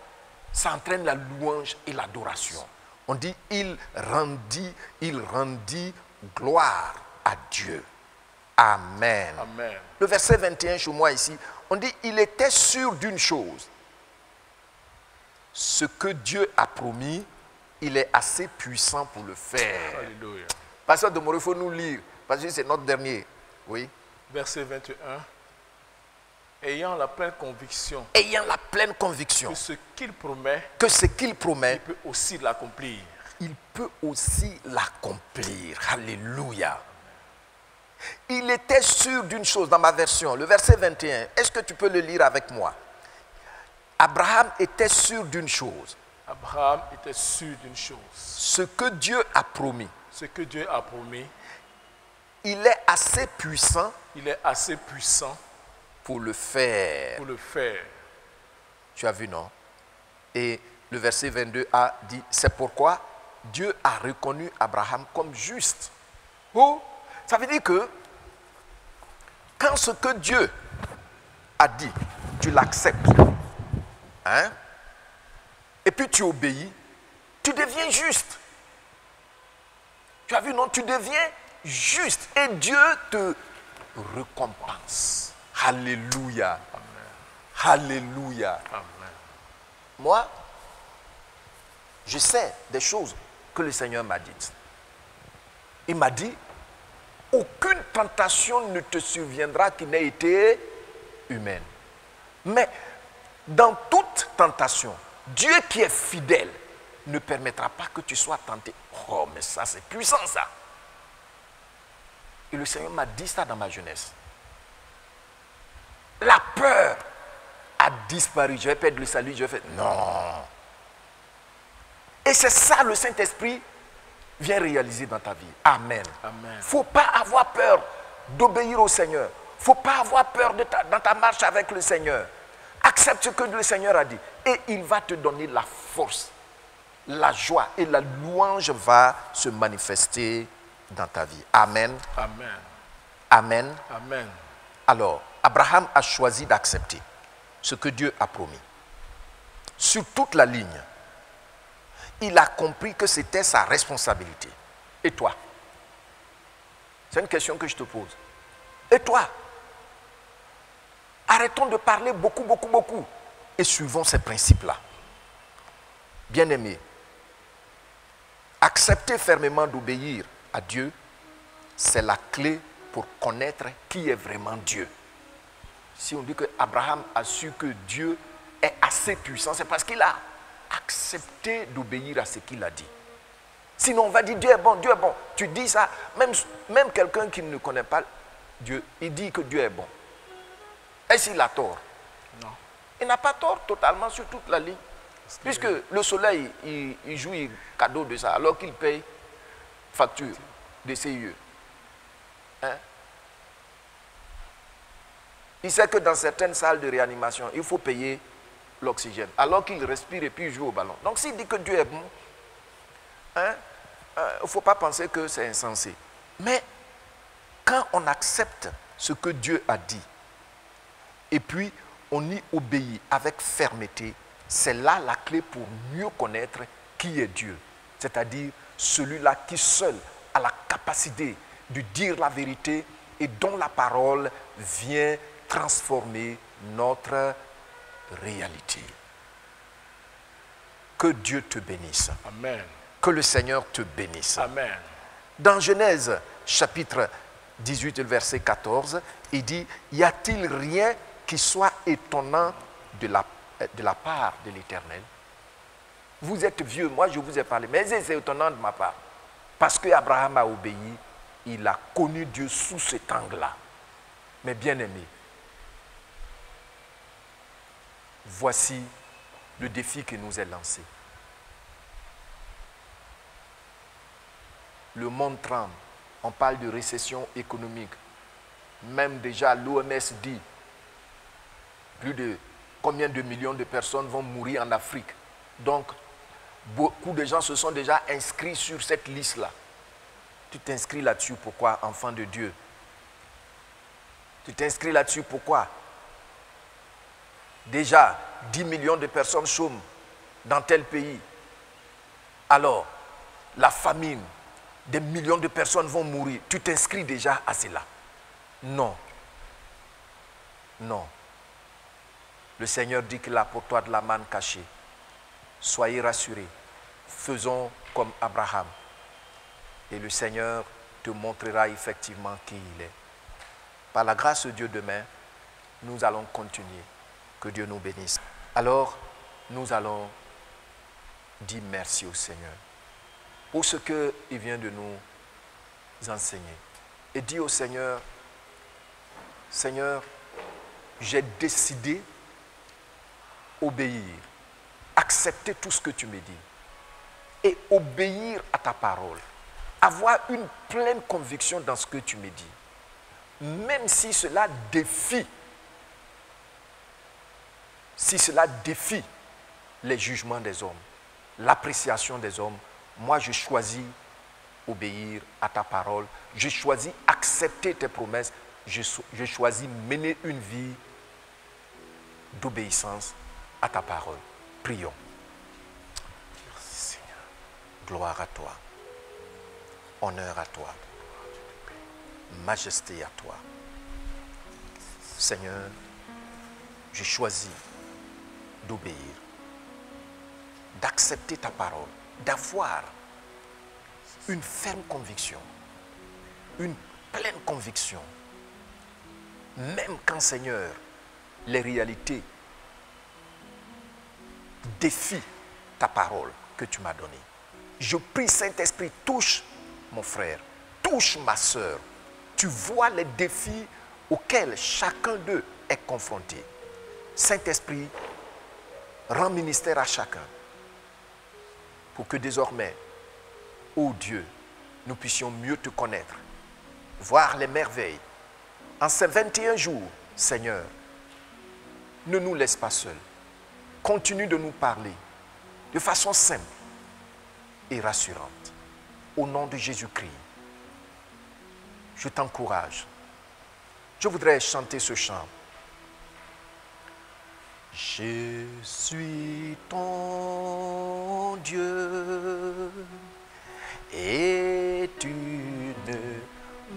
Ça entraîne la louange et l'adoration. On dit, il rendit gloire à Dieu. Amen. Amen. Le verset 21 chez moi ici, on dit, il était sûr d'une chose. Ce que Dieu a promis, il est assez puissant pour le faire. Alléluia. Pasteur de Moreau, il faut nous lire, parce que c'est notre dernier. Oui. Verset 21. Ayant la pleine conviction Ayant la pleine conviction que ce qu'il promet, il peut aussi l'accomplir. Il peut aussi l'accomplir. Alléluia. Il était sûr d'une chose dans ma version, le verset 21. Est-ce que tu peux le lire avec moi? Abraham était sûr d'une chose. Abraham était sûr d'une chose. Ce que Dieu a promis. Ce que Dieu a promis, il est assez puissant. Il est assez puissant pour le faire. Pour le faire. Tu as vu, non? Et le verset 22a dit, c'est pourquoi Dieu a reconnu Abraham comme juste. Oh, ça veut dire que quand ce que Dieu a dit, tu l'acceptes, hein? Et puis tu obéis, tu deviens juste. Tu as vu, non? Tu deviens juste et Dieu te récompense. Alléluia. Amen. Alléluia. Amen. Moi, je sais des choses que le Seigneur m'a dites. Il m'a dit, aucune tentation ne te surviendra qui n'ait été humaine. Mais dans toute tentation, Dieu qui est fidèle ne permettra pas que tu sois tenté. Oh, mais ça c'est puissant ça. Et le Seigneur m'a dit ça dans ma jeunesse. La peur a disparu. Je vais perdre le salut, je vais faire... Non. Et c'est ça le Saint-Esprit vient réaliser dans ta vie. Amen. Il ne faut pas avoir peur d'obéir au Seigneur. Il ne faut pas avoir peur dans ta marche avec le Seigneur. Accepte ce que le Seigneur a dit. Et il va te donner la force, la joie et la louange va se manifester dans ta vie. Amen. Amen. Amen. Amen. Alors, Abraham a choisi d'accepter ce que Dieu a promis. Sur toute la ligne, il a compris que c'était sa responsabilité. Et toi? C'est une question que je te pose. Et toi? Arrêtons de parler beaucoup, beaucoup, beaucoup. Et suivons ces principes-là. Bien-aimés, accepter fermement d'obéir à Dieu, c'est la clé pour connaître qui est vraiment Dieu. Si on dit qu'Abraham a su que Dieu est assez puissant, c'est parce qu'il a accepté d'obéir à ce qu'il a dit. Sinon, on va dire Dieu est bon, Dieu est bon. Tu dis ça, même quelqu'un qui ne connaît pas Dieu, il dit que Dieu est bon. Est-ce qu'il a tort? Non. Il n'a pas tort totalement sur toute la ligne. Puisque le soleil, il jouit cadeau de ça, alors qu'il paye facture de CIE. Hein? Il sait que dans certaines salles de réanimation, il faut payer l'oxygène, alors qu'il respire et puis il joue au ballon. Donc s'il dit que Dieu est bon, il ne faut pas penser que c'est insensé. Mais quand on accepte ce que Dieu a dit, et puis on y obéit avec fermeté, c'est là la clé pour mieux connaître qui est Dieu. C'est-à-dire celui-là qui seul a la capacité de dire la vérité et dont la parole vient transformer notre réalité. Que Dieu te bénisse. Amen. Que le Seigneur te bénisse. Amen. Dans Genèse chapitre 18, verset 14, il dit, y a-t-il rien qui soit étonnant de la part de l'Éternel? Vous êtes vieux, moi je vous ai parlé, mais c'est étonnant de ma part. Parce qu'Abraham a obéi, il a connu Dieu sous cet angle-là. Mais bien aimé, voici le défi qui nous est lancé. Le monde tremble, on parle de récession économique. Même déjà l'OMS dit plus de combien de millions de personnes vont mourir en Afrique. Donc, beaucoup de gens se sont déjà inscrits sur cette liste-là. Tu t'inscris là-dessus, pourquoi, enfant de Dieu? Tu t'inscris là-dessus, pourquoi? Déjà, 10 millions de personnes chôment dans tel pays. Alors, la famine, des millions de personnes vont mourir. Tu t'inscris déjà à cela? Non. Non. Le Seigneur dit qu'il a pour toi de la manne cachée. Soyez rassurés. Faisons comme Abraham. Et le Seigneur te montrera effectivement qui il est. Par la grâce de Dieu, demain, nous allons continuer. Que Dieu nous bénisse. Alors, nous allons dire merci au Seigneur pour ce qu'il vient de nous enseigner. Et dire au Seigneur, Seigneur, j'ai décidé obéir, accepter tout ce que tu me dis et obéir à ta parole. Avoir une pleine conviction dans ce que tu me dis. Même si cela défie les jugements des hommes, l'appréciation des hommes, moi je choisis obéir à ta parole. Je choisis accepter tes promesses. Je choisis mener une vie d'obéissance à ta parole. Prions. Merci Seigneur. Gloire à toi. Honneur à toi. Majesté à toi. Seigneur, je choisis d'obéir, d'accepter ta parole, d'avoir une ferme conviction, une pleine conviction, même quand, Seigneur, les réalités défient ta parole que tu m'as donnée. Je prie, Saint-Esprit, touche mon frère, touche ma soeur, Tu vois les défis auxquels chacun d'eux est confronté. Saint-Esprit, rends ministère à chacun pour que désormais, ô Dieu, nous puissions mieux te connaître, voir les merveilles. En ces 21 jours, Seigneur, ne nous laisse pas seuls. Continue de nous parler de façon simple et rassurante. Au nom de Jésus-Christ, je t'encourage. Je voudrais chanter ce chant. Je suis ton Dieu et tu ne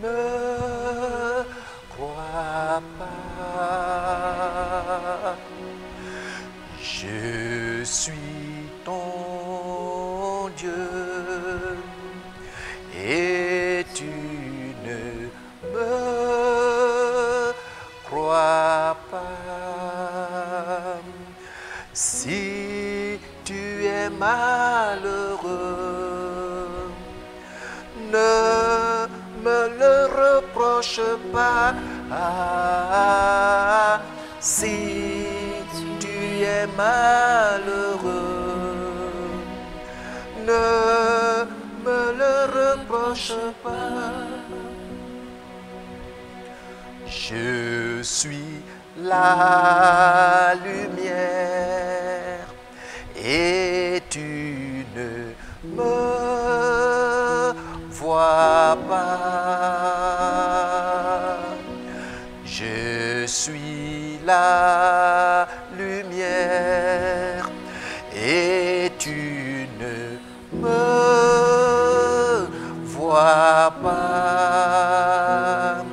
me crois pas. Je suis ton Dieu et tu ne me crois pas. Si tu es malheureux, ne me le reproche pas. Si tu es malheureux, ne me le reproche pas. Je suis la lumière et tu ne me vois pas. Je suis la lumière et tu ne me vois pas.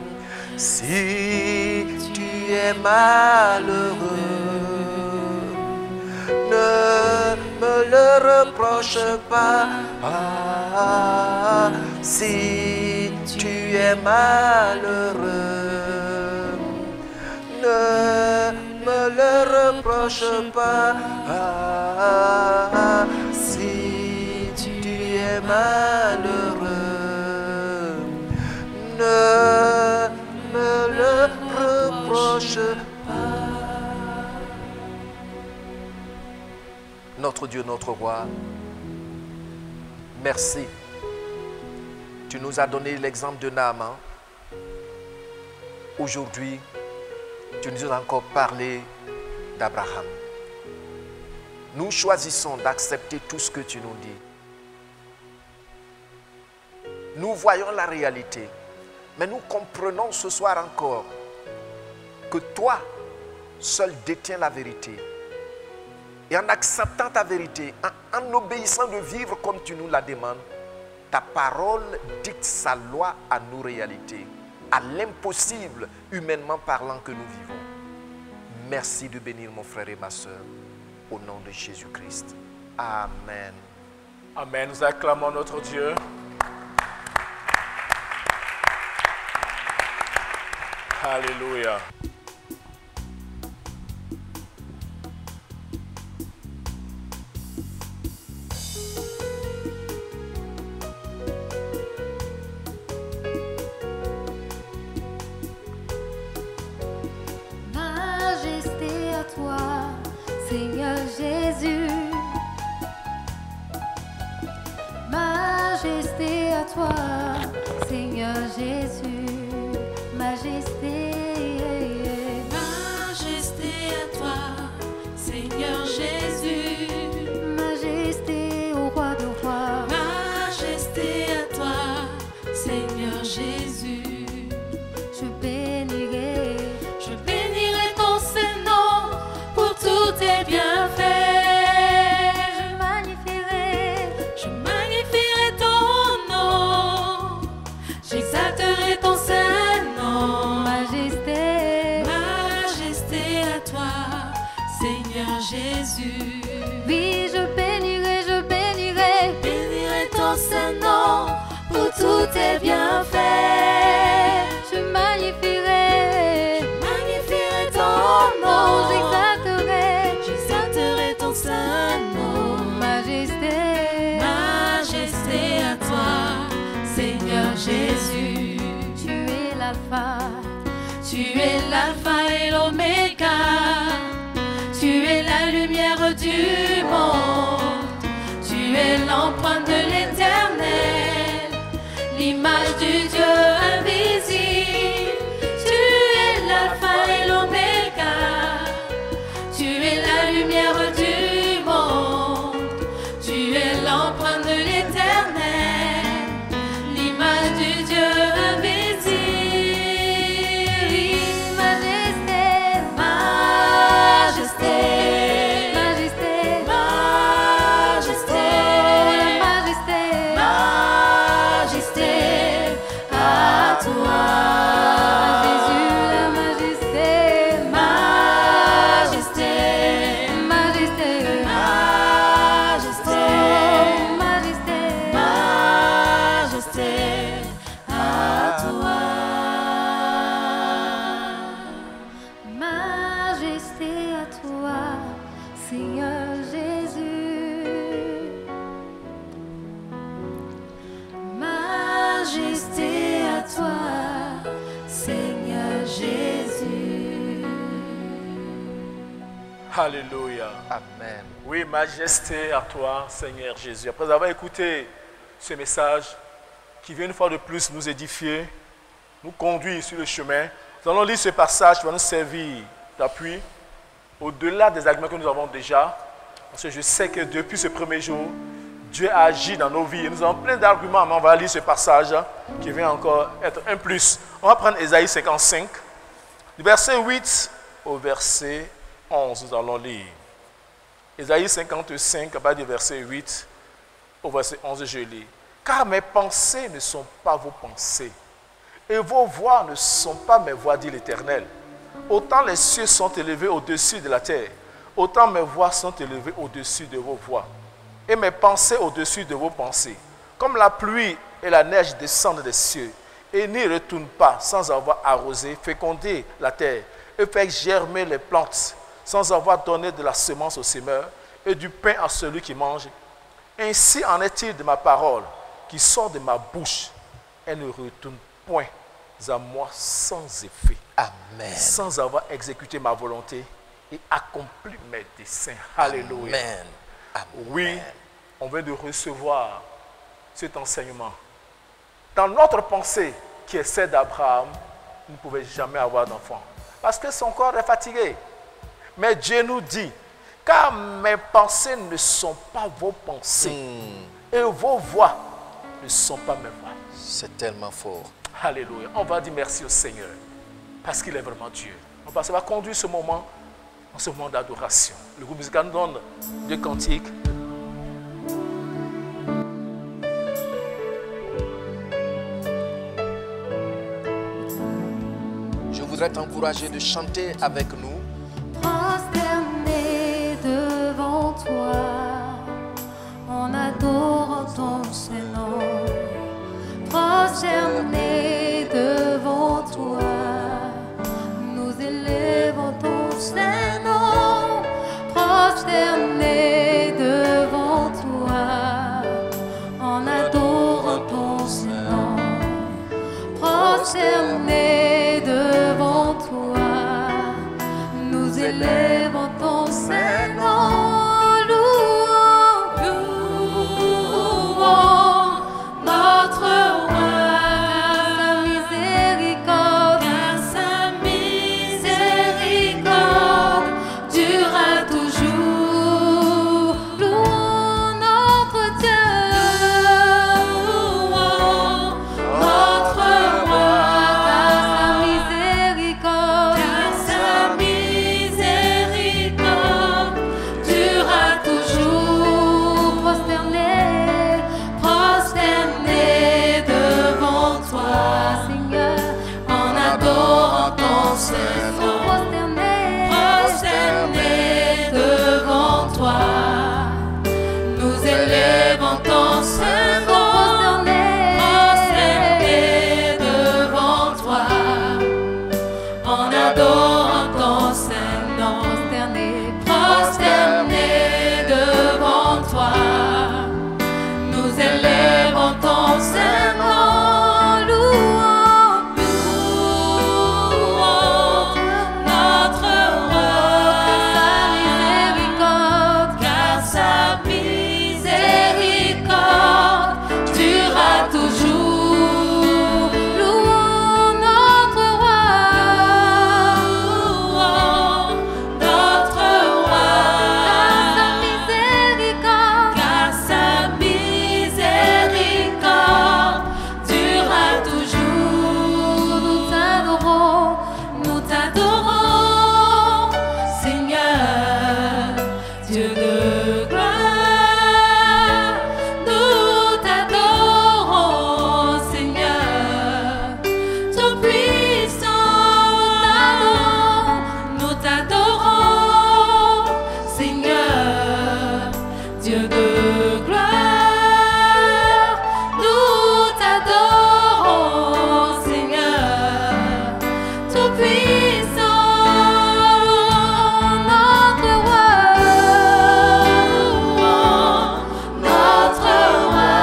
Si tu es malheureux, ne me le reproche pas. Si tu es malheureux, ne me le reproche pas. Si tu es malheureux, ne me le reproche pas. Notre Dieu, notre Roi, merci. Tu nous as donné l'exemple de Naaman. Aujourd'hui, tu nous as encore parlé d'Abraham. Nous choisissons d'accepter tout ce que tu nous dis. Nous voyons la réalité, mais nous comprenons ce soir encore que toi, seul détiens la vérité. Et en acceptant ta vérité, en obéissant de vivre comme tu nous la demandes, ta parole dicte sa loi à nos réalités, à l'impossible, humainement parlant, que nous vivons. Merci de bénir mon frère et ma soeur, au nom de Jésus-Christ. Amen. Amen. Nous acclamons notre Dieu. Alléluia. Majesté à toi, Seigneur Jésus. Majesté à toi, Seigneur Jésus. Majesté. Majesté à toi, Seigneur Jésus. Majesté au roi de rois. Majesté à toi, Seigneur Jésus. Je bénirai ton Saint-Nom pour tous tes bienfaits. Je magnifierai ton nom. J'exalterai ton Saint-Nom. Majesté. Majesté à toi, Seigneur Jésus. Oui, je bénirai Bénirai ton Saint-Nom pour tous tes bienfaits. je magnifierai ton nom. J'exalterai ton Saint-Nom. Majesté. Majesté à toi, Seigneur Jésus. Tu es là. Tu es l'alpha et l'oméga. Tu es la lumière du monde. Tu es l'empreinte de l'éternel, l'image du Dieu invisible. Tu es l'alpha et l'oméga. Tu es la lumière du monde. Tu es l'empreinte de l'éternel, l'image du Dieu invisible. Alléluia. Amen. Oui, majesté à toi, Seigneur Jésus. Après avoir écouté ce message qui vient une fois de plus nous édifier, nous conduire sur le chemin, nous allons lire ce passage qui va nous servir d'appui au-delà des arguments que nous avons déjà. Parce que je sais que depuis ce premier jour, Dieu a agi dans nos vies. Et nous avons plein d'arguments, mais on va lire ce passage qui vient encore être un plus. On va prendre Ésaïe 55, du verset 8 au verset 11, nous allons lire. Ésaïe 55, à partir du verset 8 au verset 11, je lis. Car mes pensées ne sont pas vos pensées, et vos voix ne sont pas mes voix, dit l'Éternel. Autant les cieux sont élevés au-dessus de la terre, autant mes voix sont élevées au-dessus de vos voix, et mes pensées au-dessus de vos pensées. Comme la pluie et la neige descendent des cieux, et n'y retournent pas sans avoir arrosé, fécondé la terre, et fait germer les plantes, sans avoir donné de la semence au semeur et du pain à celui qui mange. Ainsi en est-il de ma parole qui sort de ma bouche. Elle ne retourne point à moi sans effet, Amen. sans avoir exécuté ma volonté et accompli mes desseins. Alléluia. Amen. Amen. Oui, on vient de recevoir cet enseignement. Dans notre pensée, qui est celle d'Abraham, il ne pouvait jamais avoir d'enfant parce que son corps est fatigué. Mais Dieu nous dit, car mes pensées ne sont pas vos pensées, et vos voix ne sont pas mes voix. C'est tellement fort. Alléluia. On va dire merci au Seigneur, parce qu'il est vraiment Dieu. On va conduire ce moment, en ce moment d'adoration. Le groupe musical nous donne 2 cantiques. Je voudrais t'encourager de chanter avec nous. Prosterné devant toi, en adorant ton Saint-Nom. Prosterné devant toi, nous élevons ton Saint-Nom. Prosterné devant toi, en adorant ton Saint-Nom. Prosterné devant toi, nous élevons ton Saint-Nom. Saint-Nom, louons, louons. Dieu de gloire, nous t'adorons, Seigneur, Tout-Puissant, notre roi,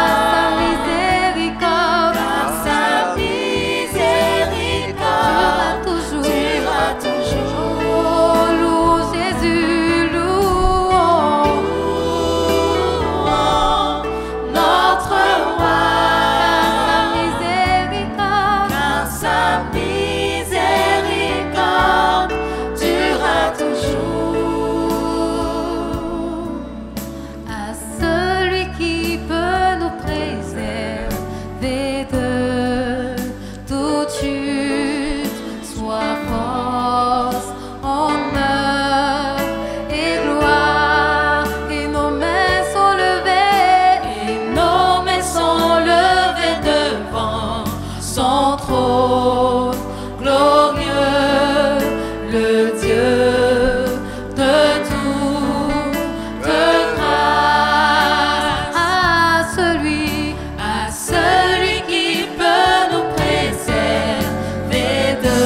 sa miséricorde, sa miséricorde durera durera toujours. toujours. Oh, louons Jésus, louons Notre roi, sa miséricorde. car sa miséricorde durera toujours. À celui qui peut nous préserver de toute chute, soit force, honneur et gloire, et nos mains sont levées, Et nos mains sont levées devant son trône glorieux, le Dieu de toute grâce. à celui À celui qui peut nous préserver de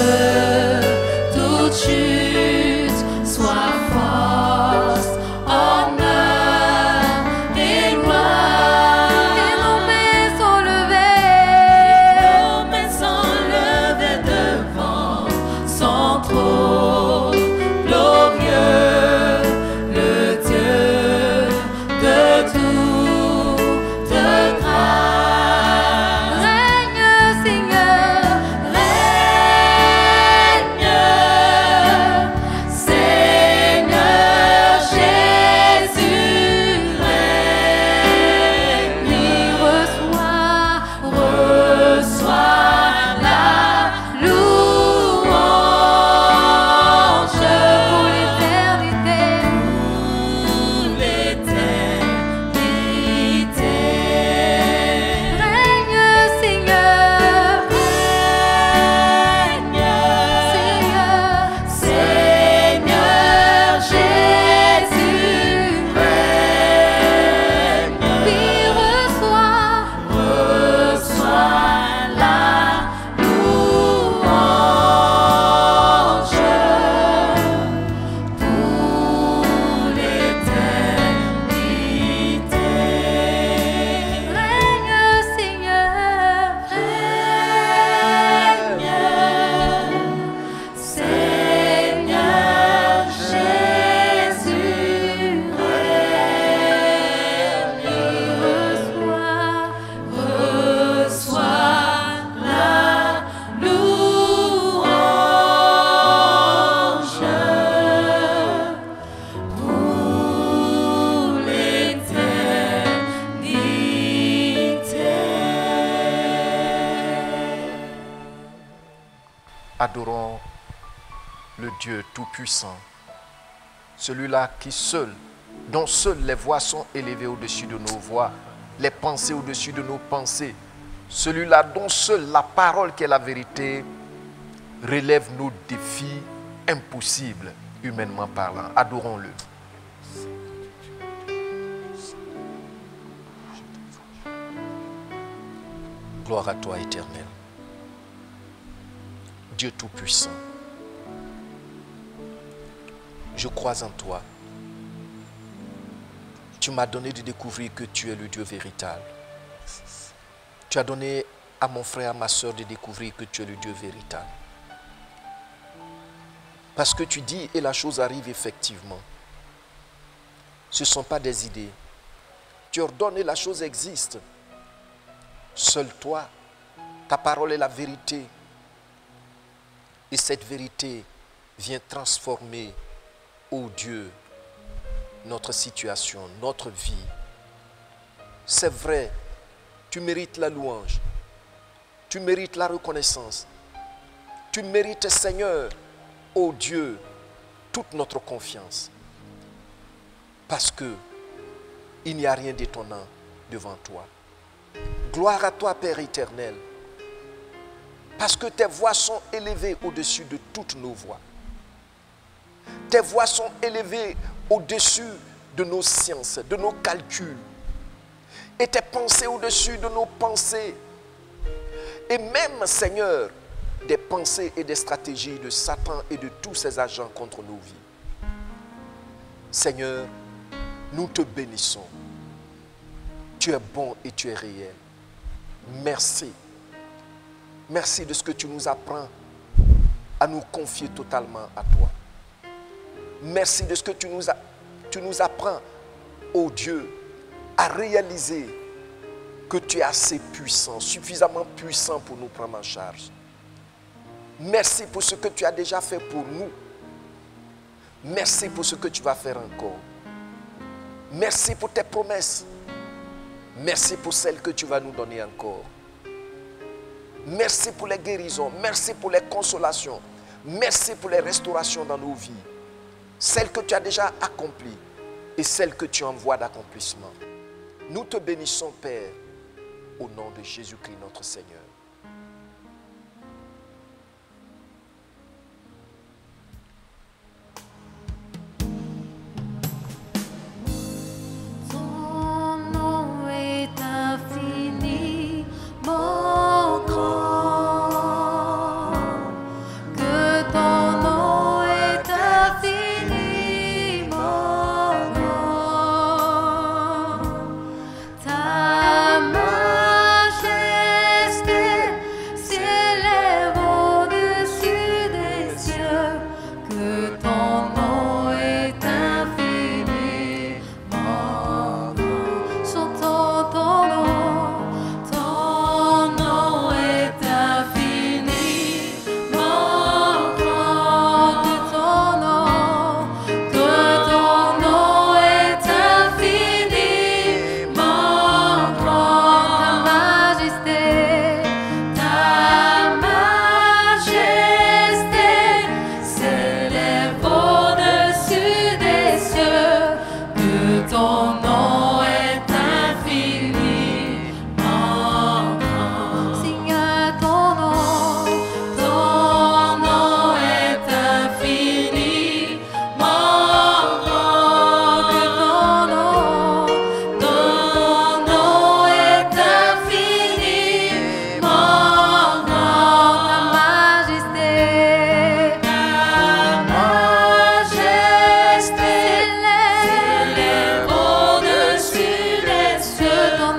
toute chute, soit force, honneur et gloire. et nos mains sont levées. Nos mains sont levées devant son trône glorieux, le Dieu de toute grâce. Règne, Seigneur, Règne, Seigneur Jésus, règne. Reçois la louange pour l'éternité. pour l'éternité. Règne, Seigneur, Règne, Seigneur, Seigneur Jésus, règne. puis reçois Reçois la louange pour l'éternité. règne, Seigneur, Règne, Seigneur Jésus, règne. Reçois la louange pour l'éternité. Adorons le Dieu Tout-Puissant, celui-là qui seul, dont seules les voix sont élevées au-dessus de nos voix, les pensées au-dessus de nos pensées, celui-là dont seule la parole qui est la vérité relève nos défis impossibles, humainement parlant. Adorons-le. Gloire à toi, Éternel. Dieu Tout-Puissant, je crois en toi. Tu m'as donné de découvrir que tu es le Dieu véritable. Tu as donné à mon frère, à ma soeur de découvrir que tu es le Dieu véritable. Parce que tu dis et la chose arrive effectivement. Ce ne sont pas des idées. Tu ordonnes et la chose existe. Seul toi, ta parole est la vérité. Et cette vérité vient transformer, ô Dieu, notre situation, notre vie. C'est vrai, tu mérites la louange, tu mérites la reconnaissance, tu mérites, Seigneur, ô Dieu, toute notre confiance. Parce que il n'y a rien d'étonnant devant toi. Gloire à toi, Père éternel. Parce que tes voix sont élevées au-dessus de toutes nos voix. Tes voix sont élevées au-dessus de nos sciences, de nos calculs, et tes pensées au-dessus de nos pensées, et même, Seigneur, des pensées et des stratégies de Satan et de tous ses agents contre nos vies. Seigneur, nous te bénissons. Tu es bon et tu es réel. Merci. Merci de ce que tu nous apprends à nous confier totalement à toi. Merci de ce que tu nous apprends, ô Dieu, à réaliser que tu es assez puissant, suffisamment puissant pour nous prendre en charge. Merci pour ce que tu as déjà fait pour nous. Merci pour ce que tu vas faire encore. Merci pour tes promesses. Merci pour celles que tu vas nous donner encore. Merci pour les guérisons. Merci pour les consolations. Merci pour les restaurations dans nos vies. Celles que tu as déjà accomplies et celles que tu envoies d'accomplissement. Nous te bénissons, Père, au nom de Jésus-Christ notre Seigneur. Ton nom est infini, mon grand. Que ton nom est infini, mon grand. Ta majesté s'élève au-dessus des cieux. Que ton nom est infini, mon grand. Chantons ton nom est infini, mon grand. Que ton nom est infini, mon grand. Ta majesté s'élève au-dessus des cieux. Que ton nom est infini, mon grand. Signe ton nom est infini, mon grand. Que ton nom est infini, mon grand. Ta majesté s'élève au-dessus des cieux. Que ton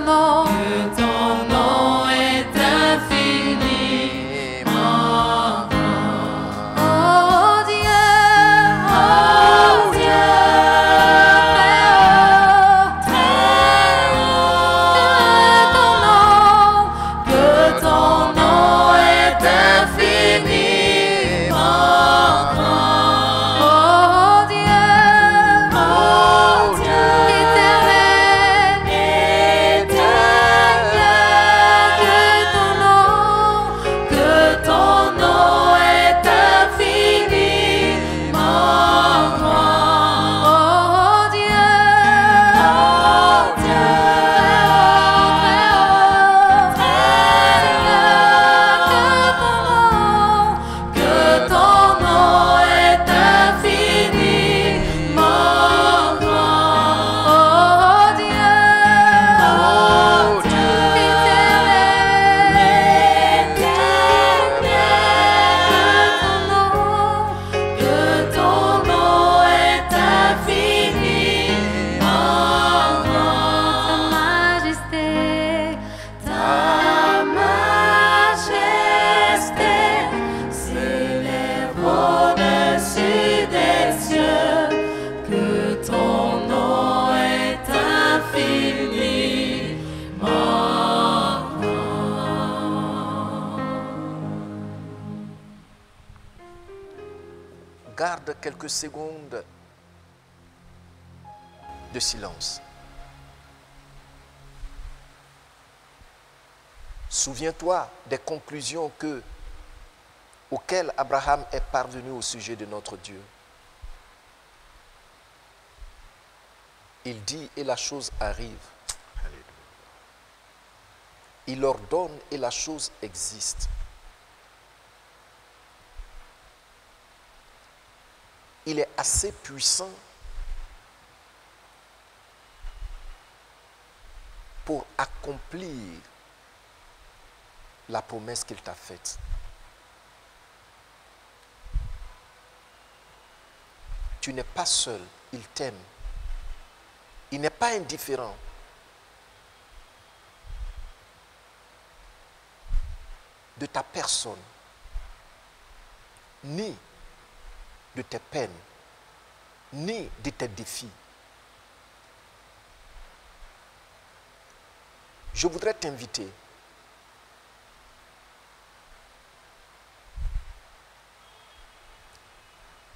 nom est infini, mon grand. Oh Dieu, très haut, que ton nom est infini, mon grand. Oh Dieu, éternel, que ton nom est infini, mon grand. Oh Dieu, que ton nom est infini, mon grand. Oh Dieu, que ton nom est infini, mon grand. Ta majesté s'élève au-dessus des cieux. Que ton nom est infini, mon grand. Garde quelques secondes de silence. Souviens-toi des conclusions auxquelles Abraham est parvenu au sujet de notre Dieu. Il dit et la chose arrive. Il ordonne et la chose existe. Il est assez puissant pour accomplir la promesse qu'il t'a faite. Tu n'es pas seul, il t'aime. Il n'est pas indifférent. De ta personne, ni de tes peines, ni de tes défis. Je voudrais t'inviter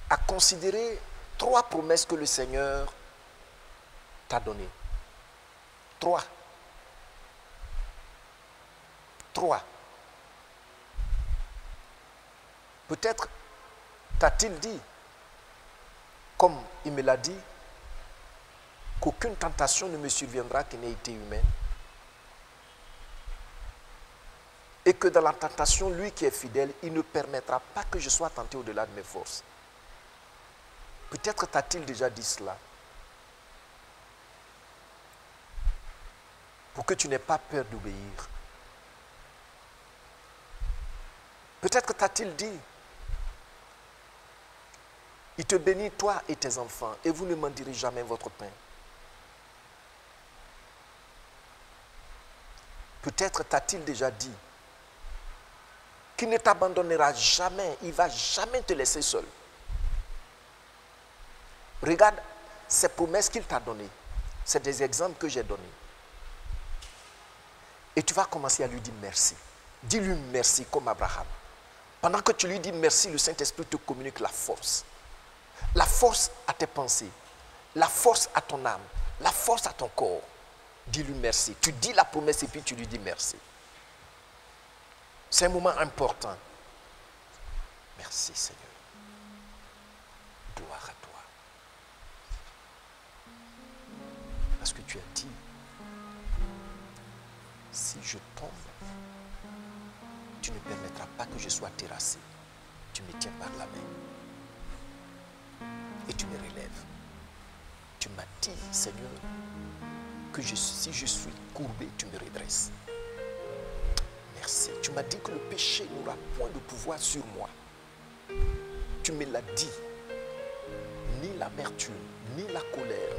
à considérer 3 promesses que le Seigneur t'a données. 3. Peut-être t'a-t-il dit, comme il me l'a dit, qu'aucune tentation ne me surviendra qui n'ait été humaine. Et que dans la tentation, lui qui est fidèle, il ne permettra pas que je sois tenté au-delà de mes forces. Peut-être t'a-t-il déjà dit cela. Pour que tu n'aies pas peur d'obéir. Peut-être t'a-t-il dit, il te bénit toi et tes enfants, et vous ne mendirez jamais votre pain. Peut-être t'a-t-il déjà dit qu'il ne t'abandonnera jamais, il ne va jamais te laisser seul. Regarde ces promesses qu'il t'a données. C'est des exemples que j'ai donnés. Et tu vas commencer à lui dire merci. Dis-lui merci comme Abraham. Pendant que tu lui dis merci, le Saint-Esprit te communique la force. La force à tes pensées, la force à ton âme, la force à ton corps. Dis-lui merci. Tu dis la promesse et puis tu lui dis merci. C'est un moment important. Merci Seigneur. Gloire à toi. Parce que tu as dit, si je tombe, tu ne permettras pas que je sois terrassé. Tu me tiens par la main. Et tu me relèves. Tu m'as dit, Seigneur, que si je suis courbé, tu me redresses. Merci. Tu m'as dit que le péché n'aura point de pouvoir sur moi. Tu me l'as dit. Ni l'amertume, ni la colère,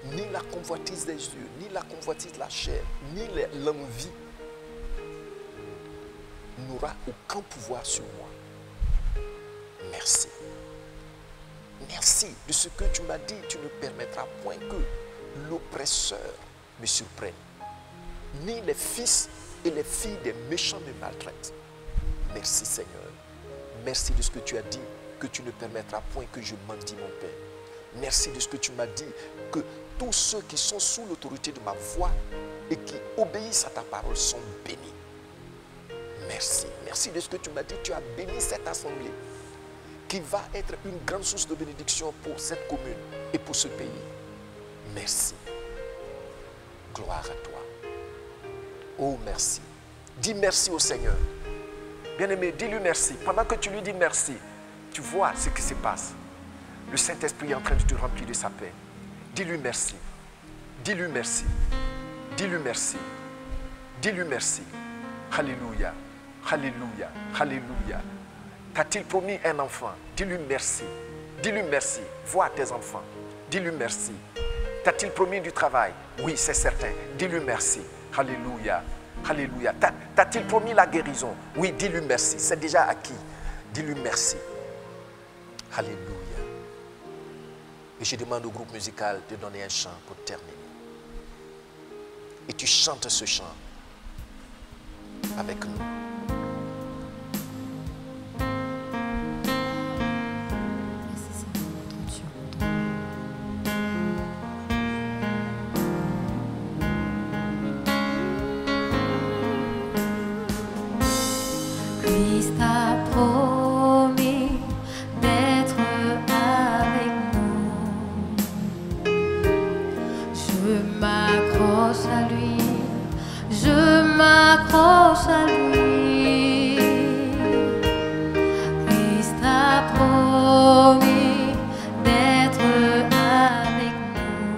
ni la convoitise des yeux, ni la convoitise de la chair, ni l'envie n'aura aucun pouvoir sur moi. Merci. Merci de ce que tu m'as dit. Tu ne permettras point que l'oppresseur me surprenne. Ni les fils et les filles des méchants me maltraitent. Merci Seigneur. Merci de ce que tu as dit, que tu ne permettras point que je mendie mon Père. Merci de ce que tu m'as dit, que tous ceux qui sont sous l'autorité de ma voix et qui obéissent à ta parole sont bénis. Merci. Merci de ce que tu m'as dit. Tu as béni cette assemblée qui va être une grande source de bénédiction pour cette commune et pour ce pays. Merci. Gloire à toi. Oh, merci. Dis merci au Seigneur. Bien-aimé, dis-lui merci. Pendant que tu lui dis merci, tu vois ce qui se passe. Le Saint-Esprit est en train de te remplir de sa paix. Dis-lui merci. Dis-lui merci. Dis-lui merci. Dis-lui merci. Alléluia. Alléluia. Alléluia. T'a-t-il promis un enfant? Dis-lui merci. Dis-lui merci. Vois tes enfants. Dis-lui merci. T'a-t-il promis du travail? Oui, c'est certain. Dis-lui merci. Alléluia. Alléluia. T'a-t-il promis la guérison? Oui, dis-lui merci. C'est déjà acquis. Dis-lui merci. Alléluia. Et je demande au groupe musical de donner un chant pour terminer. Et tu chantes ce chant avec nous. Christ a promis d'être avec nous. Je m'accroche à lui, je m'accroche à lui. Christ a promis d'être avec nous.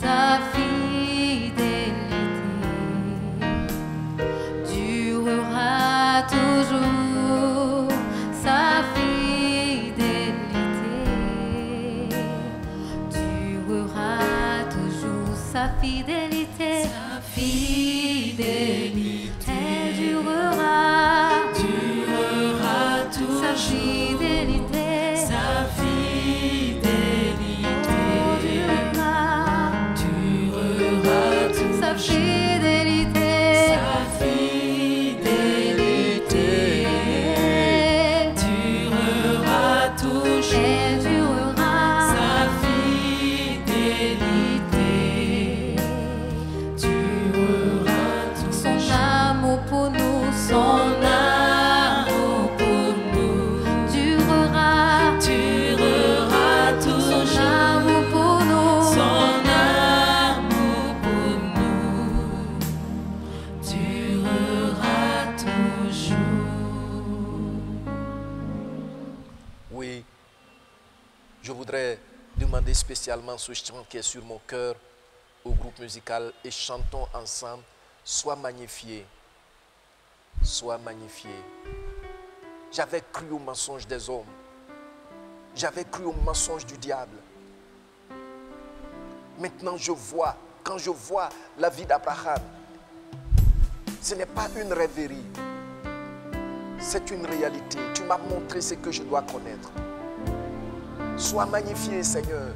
Sa fille Sa fidélité, elle durera toujours. Sa fidélité, durera toujours. Sa fidélité, durera toujours. elle durera. Sa fidélité durera toujours. Son amour pour nous, Son amour pour nous durera. durera Son toujours. amour pour nous, Son amour pour nous durera toujours. Oui, je voudrais demander spécialement ce chant qui est sur mon cœur au groupe musical et chantons ensemble. Sois magnifié, sois magnifié. J'avais cru au mensonge des hommes, j'avais cru au mensonge du diable. Maintenant je vois, quand je vois la vie d'Abraham, ce n'est pas une rêverie, c'est une réalité. Tu m'as montré ce que je dois connaître. Sois magnifié, Seigneur.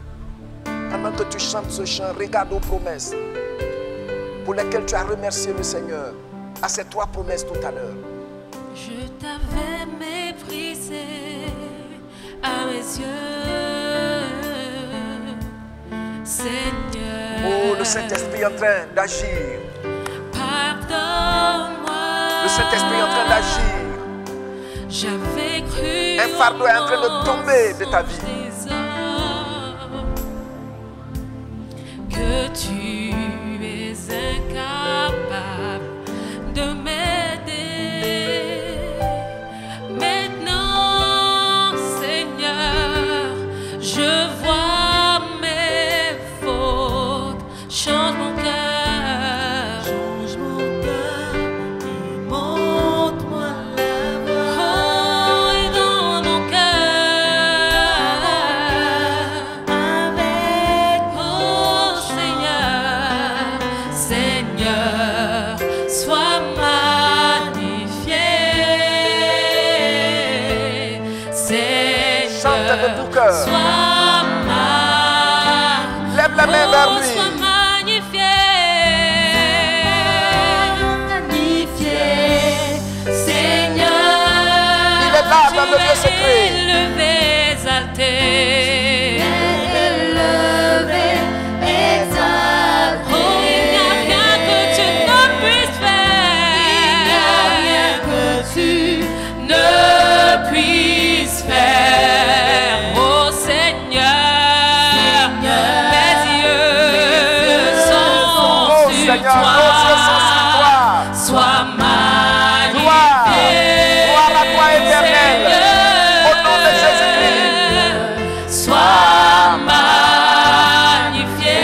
Pendant que tu chantes ce chant, regarde aux promesses pour lesquelles tu as remercié le Seigneur. À ces 3 promesses tout à l'heure. Je t'avais méprisé à mes yeux, Seigneur. Oh, le Saint-Esprit est en train d'agir. Pardonne-moi. Le Saint-Esprit est en train d'agir. J'avais cru Un fardeau est en train de tomber de ta vie. des hommes, que tu es incapable de m'aider. Maintenant, Seigneur, je vois mes fautes. Change mon cœur. Change mon cœur et montre-moi la voie. Oh, et dans mon cœur, avec oh Seigneur, Seigneur, sois magnifié. Seigneur, Chante de tout cœur. sois magnifié. Lève la main vers lui. Sois magnifié. Magnifié, Seigneur. Il est là dans le lieu secret. Élevé, exalté. élevé, exalté. Oh, il n'y a rien que tu ne puisses faire. Il n'y a rien que tu ne puisses faire. Oh Seigneur, mes yeux sont Oh sur Seigneur, toi. nos yeux sont sur toi. Sois magnifié. Gloire, gloire à toi éternel. Au nom de Jésus-Christ. Sois magnifié.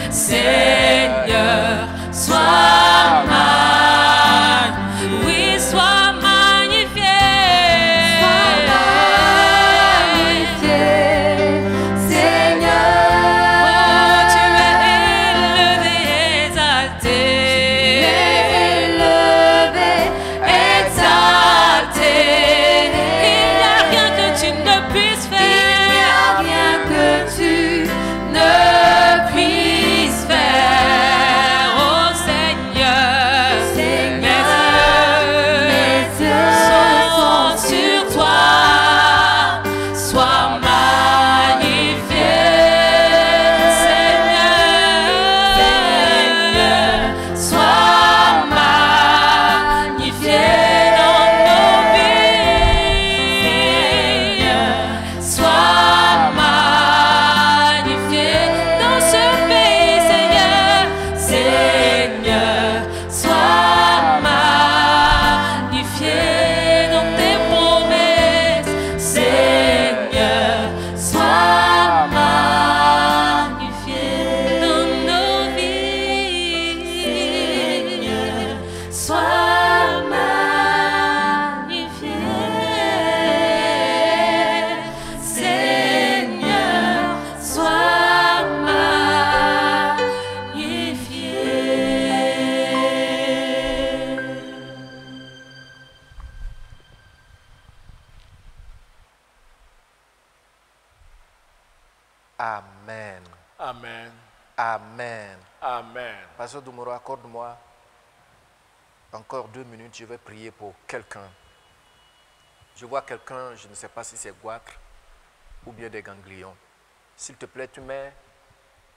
Seigneur, sois magnifié. Oui, sois magnifié. Magnifié, Seigneur. Oh, tu es Amen. Amen. Amen. Amen. Pasteur Doumouro, accorde-moi encore 2 minutes. Je vais prier pour quelqu'un. Je vois quelqu'un, je ne sais pas si c'est goitre ou bien des ganglions. S'il te plaît, tu mets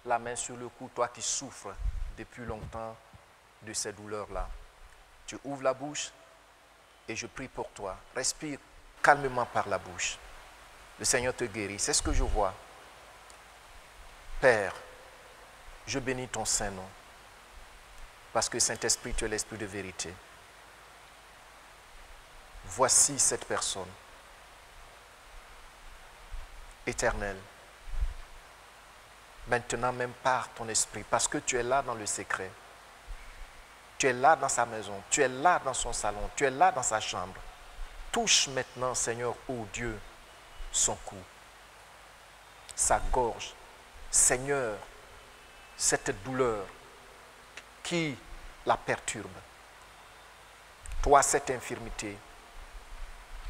la main sur le cou, toi qui souffres depuis longtemps de ces douleurs-là. Tu ouvres la bouche et je prie pour toi. Respire calmement par la bouche. Le Seigneur te guérit. C'est ce que je vois. Père, je bénis ton Saint-Nom. Parce que Saint-Esprit, tu es l'Esprit de vérité. Voici cette personne. Éternel. Maintenant même par ton esprit, parce que tu es là dans le secret. Tu es là dans sa maison, tu es là dans son salon, tu es là dans sa chambre. Touche maintenant, Seigneur, ô Dieu, son cou, sa gorge. Seigneur, cette douleur qui la perturbe. Toi, cette infirmité,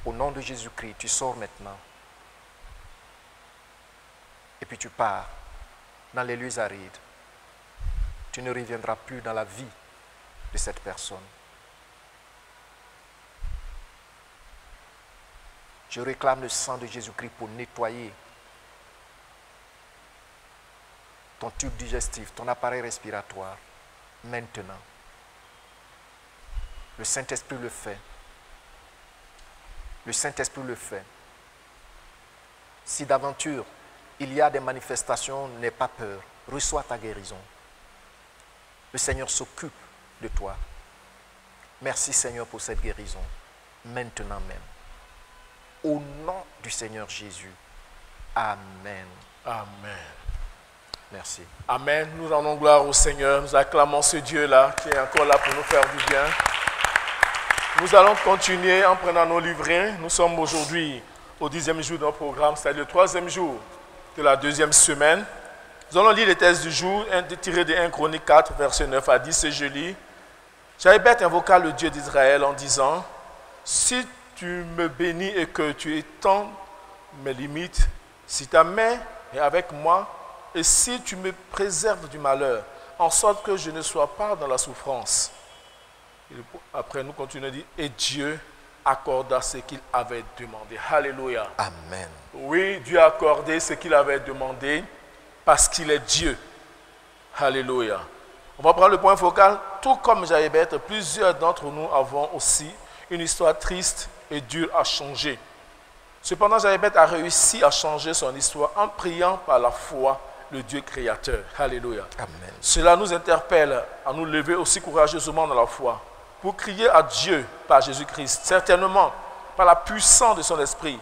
au nom de Jésus-Christ, tu sors maintenant. Et puis tu pars dans les lieux arides. Tu ne reviendras plus dans la vie de cette personne. Je réclame le sang de Jésus-Christ pour nettoyer ton tube digestif, ton appareil respiratoire, maintenant. Le Saint-Esprit le fait. Le Saint-Esprit le fait. Si d'aventure il y a des manifestations, n'aie pas peur. Reçois ta guérison. Le Seigneur s'occupe de toi. Merci Seigneur pour cette guérison. Maintenant même. Au nom du Seigneur Jésus. Amen. Amen. Merci. Amen. Nous rendons gloire au Seigneur. Nous acclamons ce Dieu-là qui est encore là pour nous faire du bien. Nous allons continuer en prenant nos livrets. Nous sommes aujourd'hui au 10e jour de notre programme, c'est-à-dire le 3e jour de la 2e semaine. Nous allons lire les textes du jour, tirés de 1 Chronique 4, verset 9 à 10, et je lis. Jaébet invoqua le Dieu d'Israël en disant, « Si tu me bénis et que tu étends mes limites, si ta main est avec moi, et si tu me préserves du malheur, en sorte que je ne sois pas dans la souffrance. » Après, nous continuons à dire, « Et Dieu accorda ce qu'il avait demandé. » Alléluia. Amen. Oui, Dieu a accordé ce qu'il avait demandé parce qu'il est Dieu. Alléluia. On va prendre le point focal. Tout comme Jaébet, plusieurs d'entre nous avons aussi une histoire triste et dure à changer. Cependant, Jaébet a réussi à changer son histoire en priant par la foi le Dieu créateur. Alléluia. Amen. Cela nous interpelle à nous lever aussi courageusement dans la foi pour crier à Dieu par Jésus-Christ, certainement par la puissance de son esprit.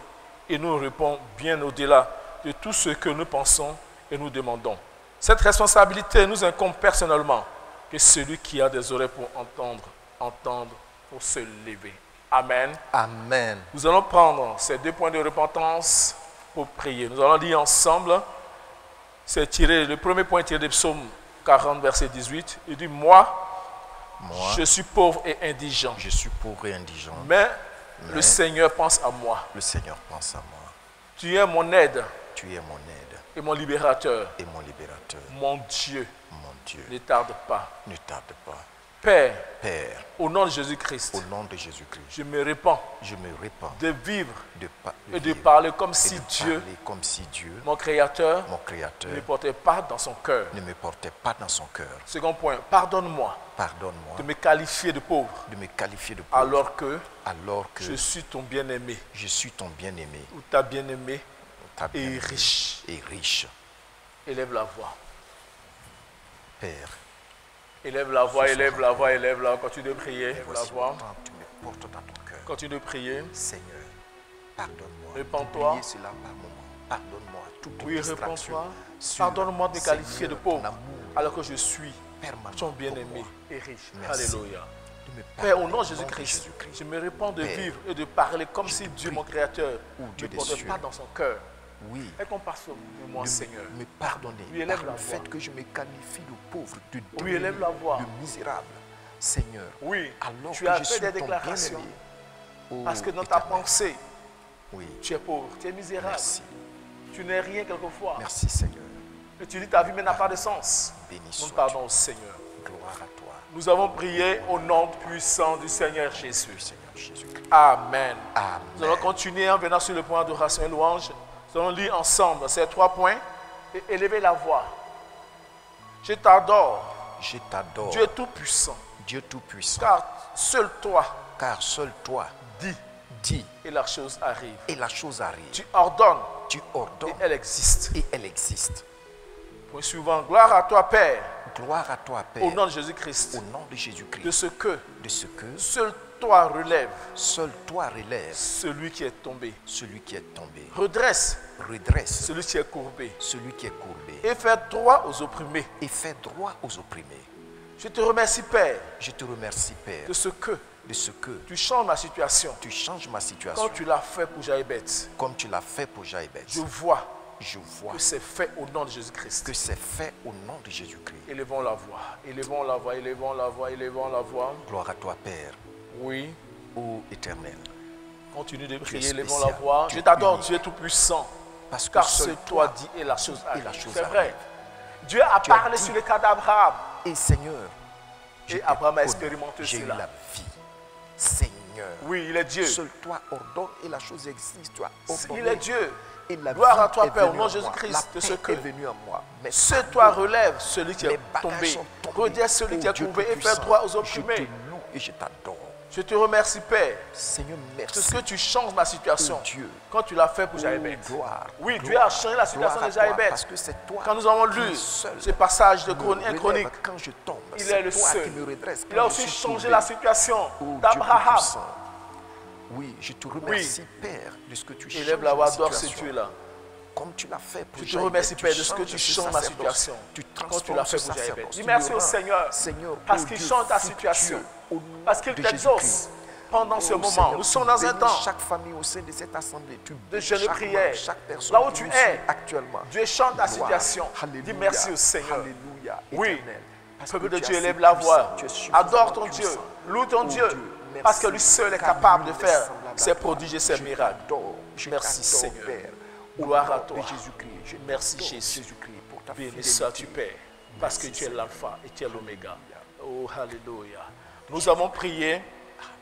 Et nous répond bien au-delà de tout ce que nous pensons et nous demandons. Cette responsabilité nous incombe personnellement, que celui qui a des oreilles pour entendre pour se lever. Amen. Amen. Nous allons prendre ces 2 points de repentance pour prier. Nous allons lire ensemble. C'est tiré, le premier point tiré de Psaume 40, verset 18. Il dit, moi, je suis pauvre et indigent. Je suis pauvre et indigent. Mais le Seigneur pense à moi. Le Seigneur pense à moi. Tu es mon aide. Tu es mon aide. Et mon libérateur. Et mon libérateur. Mon Dieu. Mon Dieu. Ne tarde pas. Ne tarde pas. Père. Père. Au nom de Jésus-Christ. Au nom de Jésus-Christ. Je me répands. Je me répands. De vivre. De parler comme si Dieu. Comme si Dieu. Mon Créateur. Mon Créateur. Ne portait pas dans son cœur. Ne me portait pas dans son cœur. Second point. Pardonne-moi. Pardonne-moi. De me qualifier de pauvre. De me qualifier de pauvre. Alors que je suis ton bien-aimé. Je suis ton bien-aimé. Ou ta bien-aimée est riche. Et riche. Élève la voix. Père. Élève la voix, élève la voix, élève la voix. Continue de prier. Élève la voix. Tu me portes dans ton cœur. Continue de prier. Seigneur, pardonne-moi. Répands-toi. Priez cela par moment. Pardonne-moi toute oui, réponds-toi. Pardonne-moi de me qualifier de pauvre. Alors que je suis ton bien-aimé et riche. Alléluia. Père, au nom de Jésus-Christ, je me répands de vivre et de parler comme si Dieu, mon Créateur, ne portait pas dans son cœur. Oui. Et qu'on passe de moi, Seigneur. Me pardonner oui, par le fait que je me qualifie de pauvre, de oui, élève la voix. de misérable. Seigneur, oui, alors tu que as je fait suis des ton déclarations. Oh, parce que dans ta pensée, oui. tu es pauvre, tu es misérable. Merci. Tu n'es rien quelquefois. Merci, Seigneur. Et tu dis ta vie mais n'a pas de sens. Béni Nous sois-tu. pardon au Seigneur. Gloire à toi, Nous avons prié au nom puissant du Seigneur Jésus. Seigneur Jésus-Christ. Amen. Amen. Nous allons continuer en venant sur le point d'adoration et louange. Nous allons lire ensemble ces 3 points et élever la voix. Je t'adore, Je t'adore, Dieu tout-puissant, Dieu Tout-Puissant, car seul toi car seul toi dis et la chose arrive. et la chose arrive. Tu ordonnes Tu et ordonnes elle existe. et elle existe. Point suivant, gloire à toi Père, Gloire à toi, Père, au nom de Jésus-Christ, au nom de de Jésus-Christ, ce que de ce que seul toi relève seul toi relève celui qui est tombé. celui qui est tombé. Redresse Redresse celui qui est courbé celui qui est courbé et fais droit aux opprimés. et fais droit aux opprimés. Je te remercie Père Je te remercie, Père, de ce que de ce que tu changes ma situation. tu changes ma situation Quand tu l'as fait pour Jaïbet, comme tu l'as fait pour Jaïbet. je vois Je vois que c'est fait au nom de Jésus-Christ. que c'est fait au nom de Jésus-Christ. Élevons la voix, élevons la voix, élevons la voix, élevons la voix. Gloire à toi, Père, Oui, ô Éternel. continue de prier, spécial, élevons la voix. tu Je es t'adore, unique. Dieu tout-puissant, Parce que car seul c'est toi dit et la chose et la arrive. chose C'est arrive. vrai. Dieu a Tu as parlé dit. sur le cas d'Abraham. Et Seigneur, je Et t'ai Abraham a connu. expérimenté J'ai eu cela. la vie. Seigneur, Oui, il est Dieu. seul toi ordonne et la chose existe. Tu as ordonné. Il est Dieu. Et la Gloire vie à toi, est Père, au venue nom en de Jésus-Christ, moi. de La ce paix que est venue en moi. Mais Ce toi relève celui qui les est bagages tombé. sont tombés. Redresse celui Ô qui est Dieu courbé et fais Tout-Puissant, droit aux Je te opprimés. loue et je t'adore. Je te remercie, Père, Seigneur, merci. parce que tu changes ma situation. Oh Dieu. Quand tu l'as fait pour Oh, Jaïbet. gloire, Oui, Dieu gloire, a changé la situation gloire de à toi, Jaïbet. Parce que c'est toi Quand nous avons qui lu seul ce passage de me relève chronique, quand je tombe. il C'est est le toi seul. qui me redresse Il a quand je aussi suis changé tombé. la situation Oh, Dieu d'Abraham. Tout-Puissant. Oui, je te remercie, Père, de ce que tu changes Élève la voix, ma adore ce situation. Dieu-là. Comme tu l'as fait pour Je te Jaïbet, remercie, tu Père, de ce que changes tu ce changes ma sacerdoce. situation. Tu Quand tu transformes l'as fait ce pour Jaïbet. sacerdoce. Dis Tu merci le au rends. Seigneur. Seigneur, Parce oh qu'il Dieu, change ta Dieu, situation. au nom Parce qu'il de t'exauce Jésus-Christ. pendant ce Oh, moment. Seigneur, Nous tu sommes dans un bénis temps chaque famille au sein de cette assemblée. Tu de bénis jeûne et chaque prière. membre, chaque personne Là où qui tu nous es, suit actuellement. Dieu change ta Gloire. situation. Alléluia. Dis merci au Seigneur. Alléluia. Oui. Éternel. Parce Peuple que de tu Dieu, es élève si la puissant, voix. tu es suffisamment Adore ton Dieu. puissant. Loue ton Oh Dieu. merci. Parce que lui seul est Car capable de nul faire n'est semblable à ses toi. prodiges et ses Je miracles. t'adore. Je Merci, t'adore, Seigneur. Père. Au Gloire nom à toi. de Jésus-Christ. Je Merci, t'adore, Jésus. Jésus-Christ, pour ta Béni fidélité. sois-tu, Père, parce que Merci, tu es Seigneur. l'alpha et tu es l'oméga. Oh, alléluia. Nous avons prié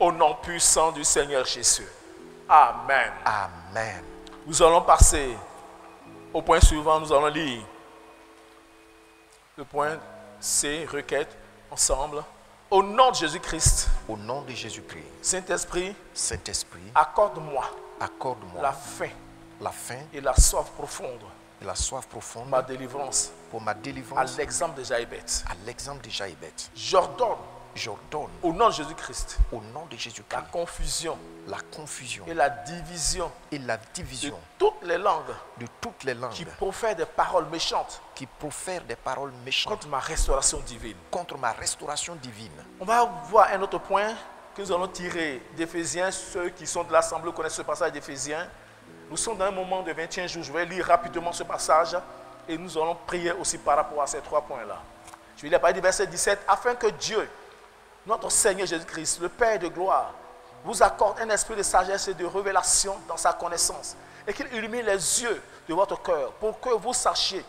au nom puissant du Seigneur Jésus. Amen. Amen. Nous allons passer au point suivant. Nous allons lire le point C, requête, ensemble. Au nom de Jésus-Christ, Au nom de Jésus-Christ, Saint-Esprit, Saint-Esprit, accorde-moi accorde-moi la faim la faim et la soif profonde, et la soif profonde ma délivrance, pour ma à délivrance l'exemple de Jaïbet. à l'exemple de Jaïbet. J'ordonne, J'ordonne au nom de Jésus-Christ, au nom de la Jésus-Christ confusion la confusion et la division et la de division toutes les langues de toutes les langues qui profèrent des paroles méchantes qui profèrent des paroles méchantes contre ma restauration divine. contre ma restauration divine. On va voir un autre point que nous allons tirer d'Éphésiens. Ceux qui sont de l'Assemblée connaissent ce passage d'Éphésiens. Nous sommes dans un moment de 21 jours. Je vais lire rapidement ce passage et nous allons prier aussi par rapport à ces 3 points-là. Je vais lire à partir du verset 17. Afin que Dieu, notre Seigneur Jésus-Christ, le Père de gloire, vous accorde un esprit de sagesse et de révélation dans sa connaissance et qu'il illumine les yeux de votre cœur pour que vous sachiez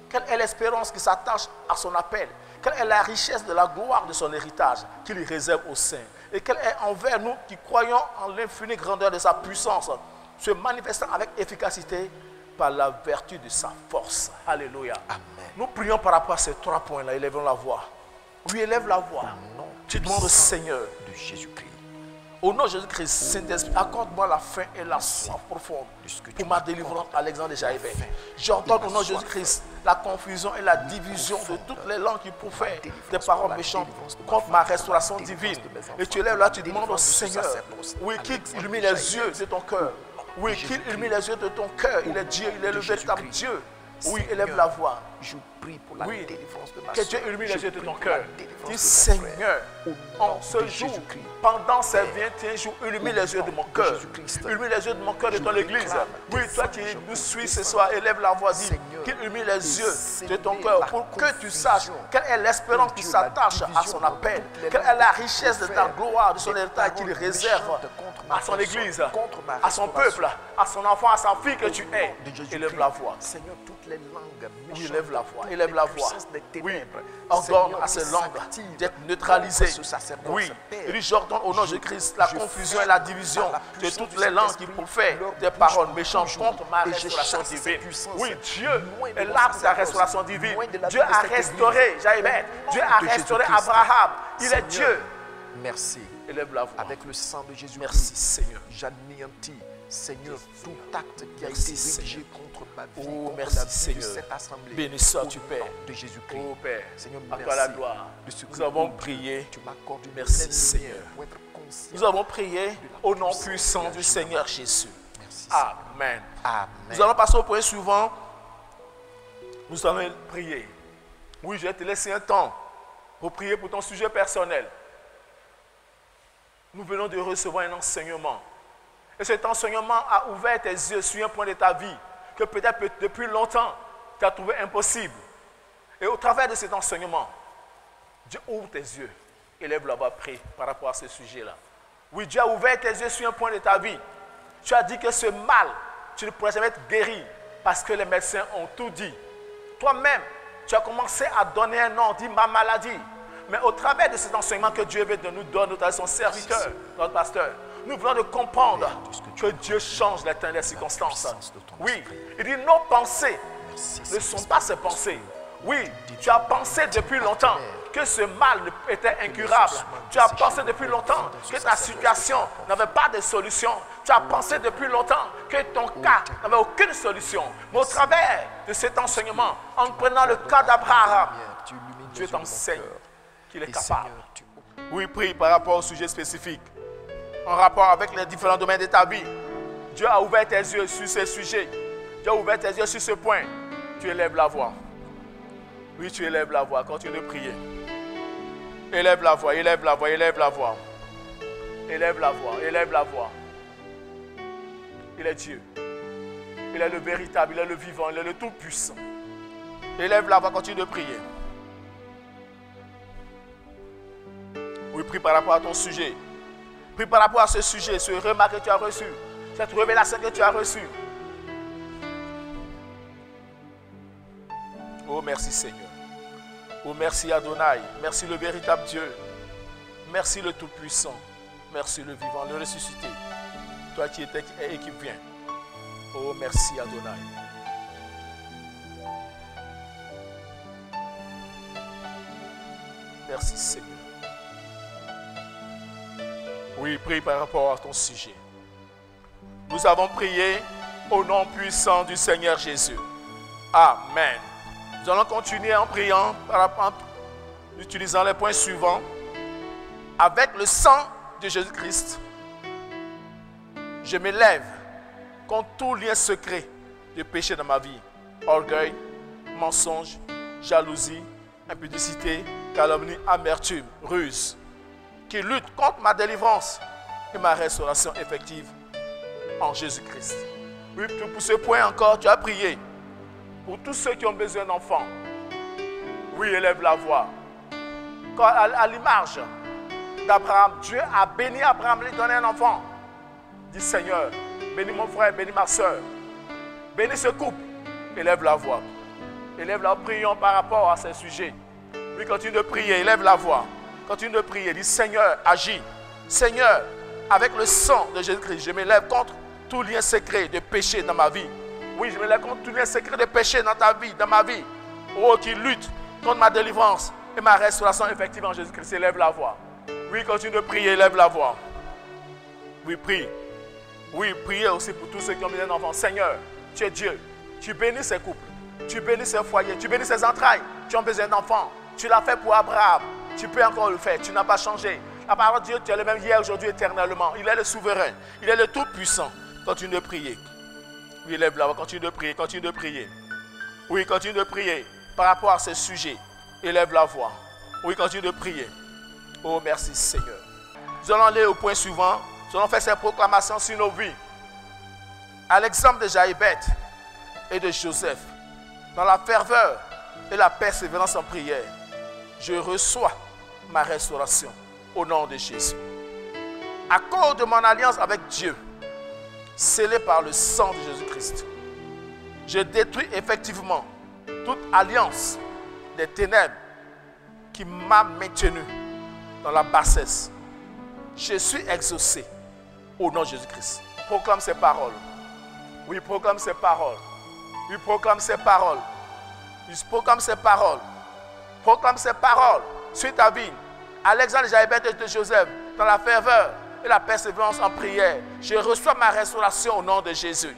quelle est l'espérance qui s'attache à son appel, quelle est la richesse de la gloire de son héritage qu'il lui réserve aux saints et quelle est envers nous qui croyons en l'infinie grandeur de sa puissance, se manifestant avec efficacité par la vertu de sa force. Alléluia. Amen. Nous prions par rapport à ces 3 points-là. Élevons la voix. Oui, élève la voix. Nom Tu demandes au Seigneur, de Jésus-Christ. au nom de Jésus-Christ, Saint-Esprit, accorde-moi la faim et la soif profonde pour ma délivrance à l'exemple de Jaïbet. J'ordonne au nom de Jésus-Christ la confusion et la division de toutes les langues qui profèrent des paroles méchantes contre ma restauration divine. Et tu élèves là, tu demandes au Seigneur, oui, qu'il illumine les yeux de ton cœur. Oui, qu'il illumine les yeux de ton cœur. Il est Dieu, il est le véritable Dieu. Oui, élève la voix. Je prie prie pour la Oui. délivrance de ma Que soeur. Dieu illumine les Je yeux de prie ton pour la cœur. délivrance Dis de mon Seigneur, frère. Au en nom ce de jour, Jésus-Christ. pendant ces Père, 21 jours, illumine au les yeux de nom mon de cœur. Jésus-Christ. Illumine les yeux de mon cœur de Je ton église. réclame Oui, tes toi anges qui nous pour suis ce descendre. soir, élève la voix, dis Seigneur, qu'il illumine les yeux de ton semer cœur la pour que tu confusion. saches quelle est l'espérance qui Dieu, la s'attache à division son dans appel, toutes les quelle est langues la richesse de ta faire gloire, de son des état qu'il paroles réserve méchantes contre ma à son personne, église, contre ma à son restauration. peuple, à son enfant, à sa fille que tu es. De Jésus-Christ. Élève la voix. Seigneur, toutes les langues Oui, méchantes, élève la voix, toutes élève les la voix. puissances des Oui, ténèbres, ordonne Seigneur, à ces nous langues s'activent d'être neutralisées. contre ce sacerdoce. Oui, Père, il dit j'ordonne au nom de Jésus-Christ la je confusion et ferme la division par la de puissance toutes du les langues qui Saint-Esprit profèrent leur des bouche paroles pour méchantes toujours. contre ma Et je restauration chasse cette divine. puissance Oui, Dieu loin de est mon là pour ta sacerdoce, restauration divine. loin de la Dieu vie de a cette restauré église. Jaïbet. Au Dieu nom a de restauré Jésus-Christ. Abraham. Il est Seigneur, Dieu. Merci. Élève la voix. Avec le sang de Jésus-Christ, Merci Seigneur. j'anéantis, Seigneur, tout acte qui a Merci, été rédigé contre ma vie, Oh, contre merci, la vie de Seigneur. cette assemblée. Béni sois Au tu, Père. nom de Jésus-Christ. Oh Père, Seigneur, à merci toi la gloire. de ce Nous que avons aujourd'hui, prié. Tu m'accordes une Merci, pleine Seigneur. lumière pour être conscient. Nous avons prié au nom puissant du Seigneur Jésus. Merci, Seigneur. Amen. Amen. Nous allons passer au point suivant. Nous allons prier. Oui, je vais te laisser un temps pour prier pour ton sujet personnel. Nous venons de recevoir un enseignement. Et cet enseignement a ouvert tes yeux sur un point de ta vie que peut-être depuis longtemps tu as trouvé impossible. Et au travers de cet enseignement, Dieu ouvre tes yeux. Élève la voix, prie par rapport à ce sujet-là. Oui, Dieu a ouvert tes yeux sur un point de ta vie. Tu as dit que ce mal, tu ne pourrais jamais être guéri parce que les médecins ont tout dit. Toi-même, tu as commencé à donner un nom, dit ma maladie. Mais au travers de cet enseignement que Dieu veut de nous donner, notre son serviteur, notre pasteur, nous venons de comprendre que Dieu change les circonstances. Oui, il dit nos pensées ne sont pas ses pensées. Oui, tu as pensé depuis longtemps que ce mal était incurable. Tu as pensé depuis longtemps que ta situation n'avait pas de solution. Tu as pensé depuis longtemps que ton cas n'avait aucune solution. Mais au travers de cet enseignement, en prenant le cas d'Abraham, Dieu t'enseigne qu'il est capable. Oui, prie par rapport au sujet spécifique, en rapport avec les différents domaines de ta vie. Dieu a ouvert tes yeux sur ce sujet. Dieu a ouvert tes yeux sur ce point. Tu élèves la voix. Oui, tu élèves la voix. Continue de prier. Élève la voix, élève la voix, élève la voix. Élève la voix, élève la voix. Il est Dieu. Il est le véritable, il est le vivant, il est le tout-puissant. Élève la voix, continue de prier. Oui, prie par rapport à ton sujet. Prie par rapport à ce sujet, ce remarque que tu as reçu, cette révélation que tu as reçue. Oh, merci Seigneur. Oh, merci Adonai. Merci le véritable Dieu. Merci le Tout-Puissant. Merci le vivant, le ressuscité. Toi qui étais et qui viens. Oh, merci Adonai. Merci Seigneur. Oui, prie par rapport à ton sujet. Nous avons prié au nom puissant du Seigneur Jésus. Amen. Nous allons continuer en priant en utilisant les points suivants. Avec le sang de Jésus-Christ, je m'élève contre tout lien secret de péché dans ma vie. Orgueil, mensonge, jalousie, impudicité, calomnie, amertume, ruse, qui lutte contre ma délivrance et ma restauration effective en Jésus-Christ. Oui, pour ce point encore, tu as prié pour tous ceux qui ont besoin d'enfants. Oui, élève la voix. Quand à l'image d'Abraham, Dieu a béni Abraham, lui donner un enfant. Dis Seigneur, bénis mon frère, bénis ma soeur. Bénis ce couple. Élève la voix. Élève la voix. Prions par rapport à ces sujets. Oui, continue de prier, élève la voix. Continue de prier. Dis Seigneur, agis. Seigneur, avec le sang de Jésus-Christ, je m'élève contre tout lien secret de péché dans ma vie. Oui, je m'élève contre tout lien secret de péché dans ta vie, dans ma vie. Oh, qui lutte contre ma délivrance et ma restauration effective en Jésus-Christ. Élève la voix. Oui, continue de prier, élève la voix. Oui, prie. Oui, priez aussi pour tous ceux qui ont besoin d'enfants. Seigneur, tu es Dieu. Tu bénis ces couples. Tu bénis ces foyers. Tu bénis ces entrailles. Tu as besoin d'enfants. Tu l'as fait pour Abraham. Tu peux encore le faire. Tu n'as pas changé. La parole de Dieu, tu es le même hier, aujourd'hui, éternellement. Il est le souverain. Il est le tout-puissant. Continue de prier. Oui, élève la voix. Continue de prier. Continue de prier. Oui, continue de prier. par rapport à ce sujet. Élève la voix. Oui, continue de prier. Oh, merci Seigneur. Nous allons aller au point suivant. Nous allons faire ces proclamations sur nos vies. À l'exemple de Jaïbet et de Joseph, dans la ferveur et la persévérance en prière, je reçois ma restauration au nom de Jésus. À cause de mon alliance avec Dieu, scellée par le sang de Jésus-Christ, je détruis effectivement toute alliance des ténèbres qui m'a maintenu dans la bassesse. Je suis exaucé au nom de Jésus-Christ. Proclame ces paroles. Oui, proclame ces paroles. Oui, proclame ces paroles. Oui, proclame ces paroles. Proclame ces paroles sur ta vie. Alexandre, Jaïbet et Joseph, dans la ferveur et la persévérance en prière, je reçois ma restauration au nom de Jésus.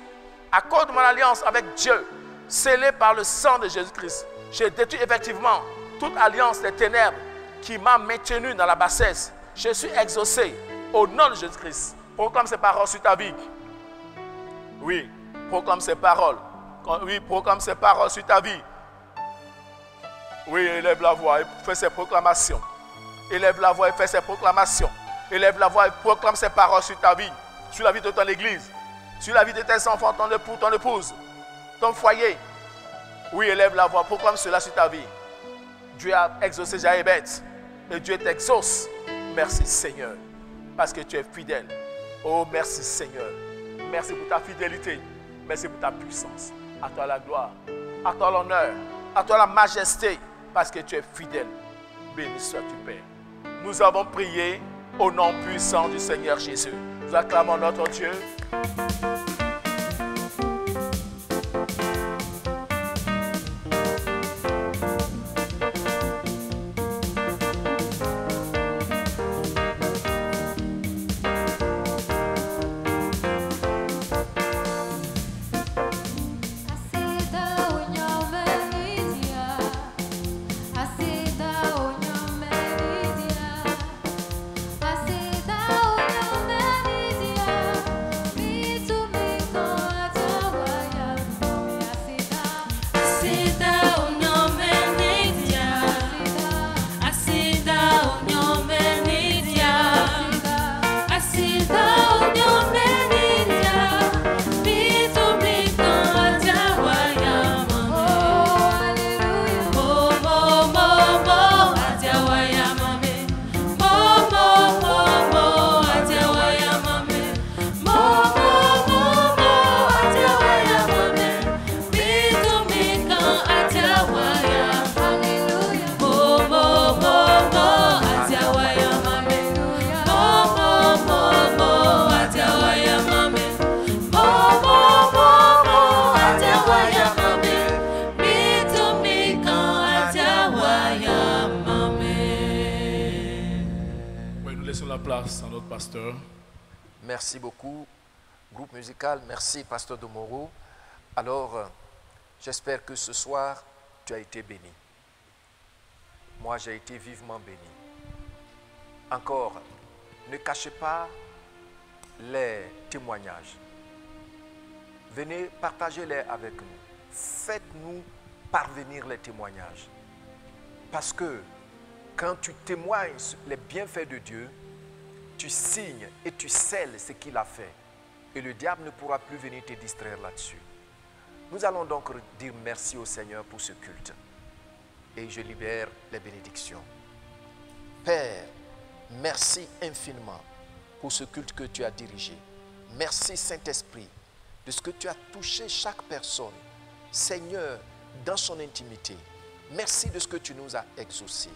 À cause de mon alliance avec Dieu, scellée par le sang de Jésus-Christ, je détruis effectivement toute alliance des ténèbres qui m'a maintenu dans la bassesse. Je suis exaucé au nom de Jésus-Christ. Proclame ces paroles sur ta vie. Oui, proclame ces paroles. Oui, proclame ces paroles sur ta vie. Oui, élève la voix et fais ces proclamations. Élève la voix et fais ces proclamations. Élève la voix et proclame ces paroles sur ta vie, sur la vie de ton église, sur la vie de tes enfants, ton époux, ton épouse, ton foyer. Oui, élève la voix, proclame cela sur ta vie. Dieu a exaucé Jaïbet et Dieu t'exauce. Merci Seigneur, parce que tu es fidèle. Oh, merci Seigneur. Merci pour ta fidélité. Merci pour ta puissance. À toi la gloire, à toi l'honneur, à toi la majesté, parce que tu es fidèle. Béni sois-tu, Père. Nous avons prié au nom puissant du Seigneur Jésus. Nous acclamons notre Dieu. Pasteur. Merci beaucoup, groupe musical. Merci, Pasteur Domoro. Alors, j'espère que ce soir, tu as été béni. Moi, j'ai été vivement béni. Encore, ne cachez pas les témoignages. Venez, partagez-les avec nous. Faites-nous parvenir les témoignages. Parce que quand tu témoignes les bienfaits de Dieu, tu signes et tu scelles ce qu'il a fait. Et le diable ne pourra plus venir te distraire là-dessus. Nous allons donc dire merci au Seigneur pour ce culte. Et je libère les bénédictions. Père, merci infiniment pour ce culte que tu as dirigé. Merci Saint-Esprit de ce que tu as touché chaque personne. Seigneur, dans son intimité. Merci de ce que tu nous as exaucés.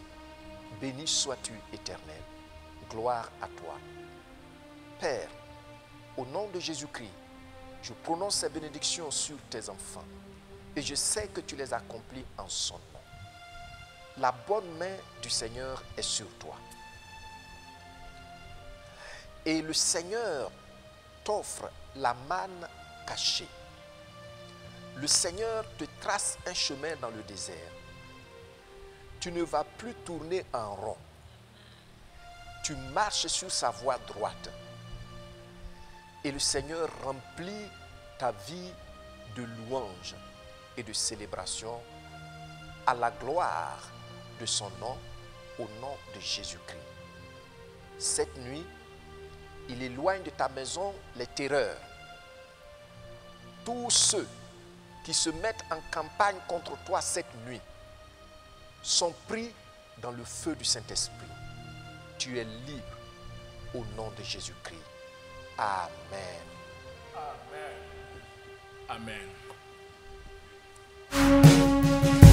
Béni sois-tu éternel. Gloire à toi. Père, au nom de Jésus-Christ, je prononce ces bénédictions sur tes enfants et je sais que tu les accomplis en son nom. La bonne main du Seigneur est sur toi. Et le Seigneur t'offre la manne cachée. Le Seigneur te trace un chemin dans le désert. Tu ne vas plus tourner en rond. Tu marches sur sa voie droite. Et le Seigneur remplit ta vie de louanges et de célébrations à la gloire de son nom, au nom de Jésus-Christ. Cette nuit, il éloigne de ta maison les terreurs. Tous ceux qui se mettent en campagne contre toi cette nuit sont pris dans le feu du Saint-Esprit. Tu es libre au nom de Jésus-Christ. Amen. Amen. Amen.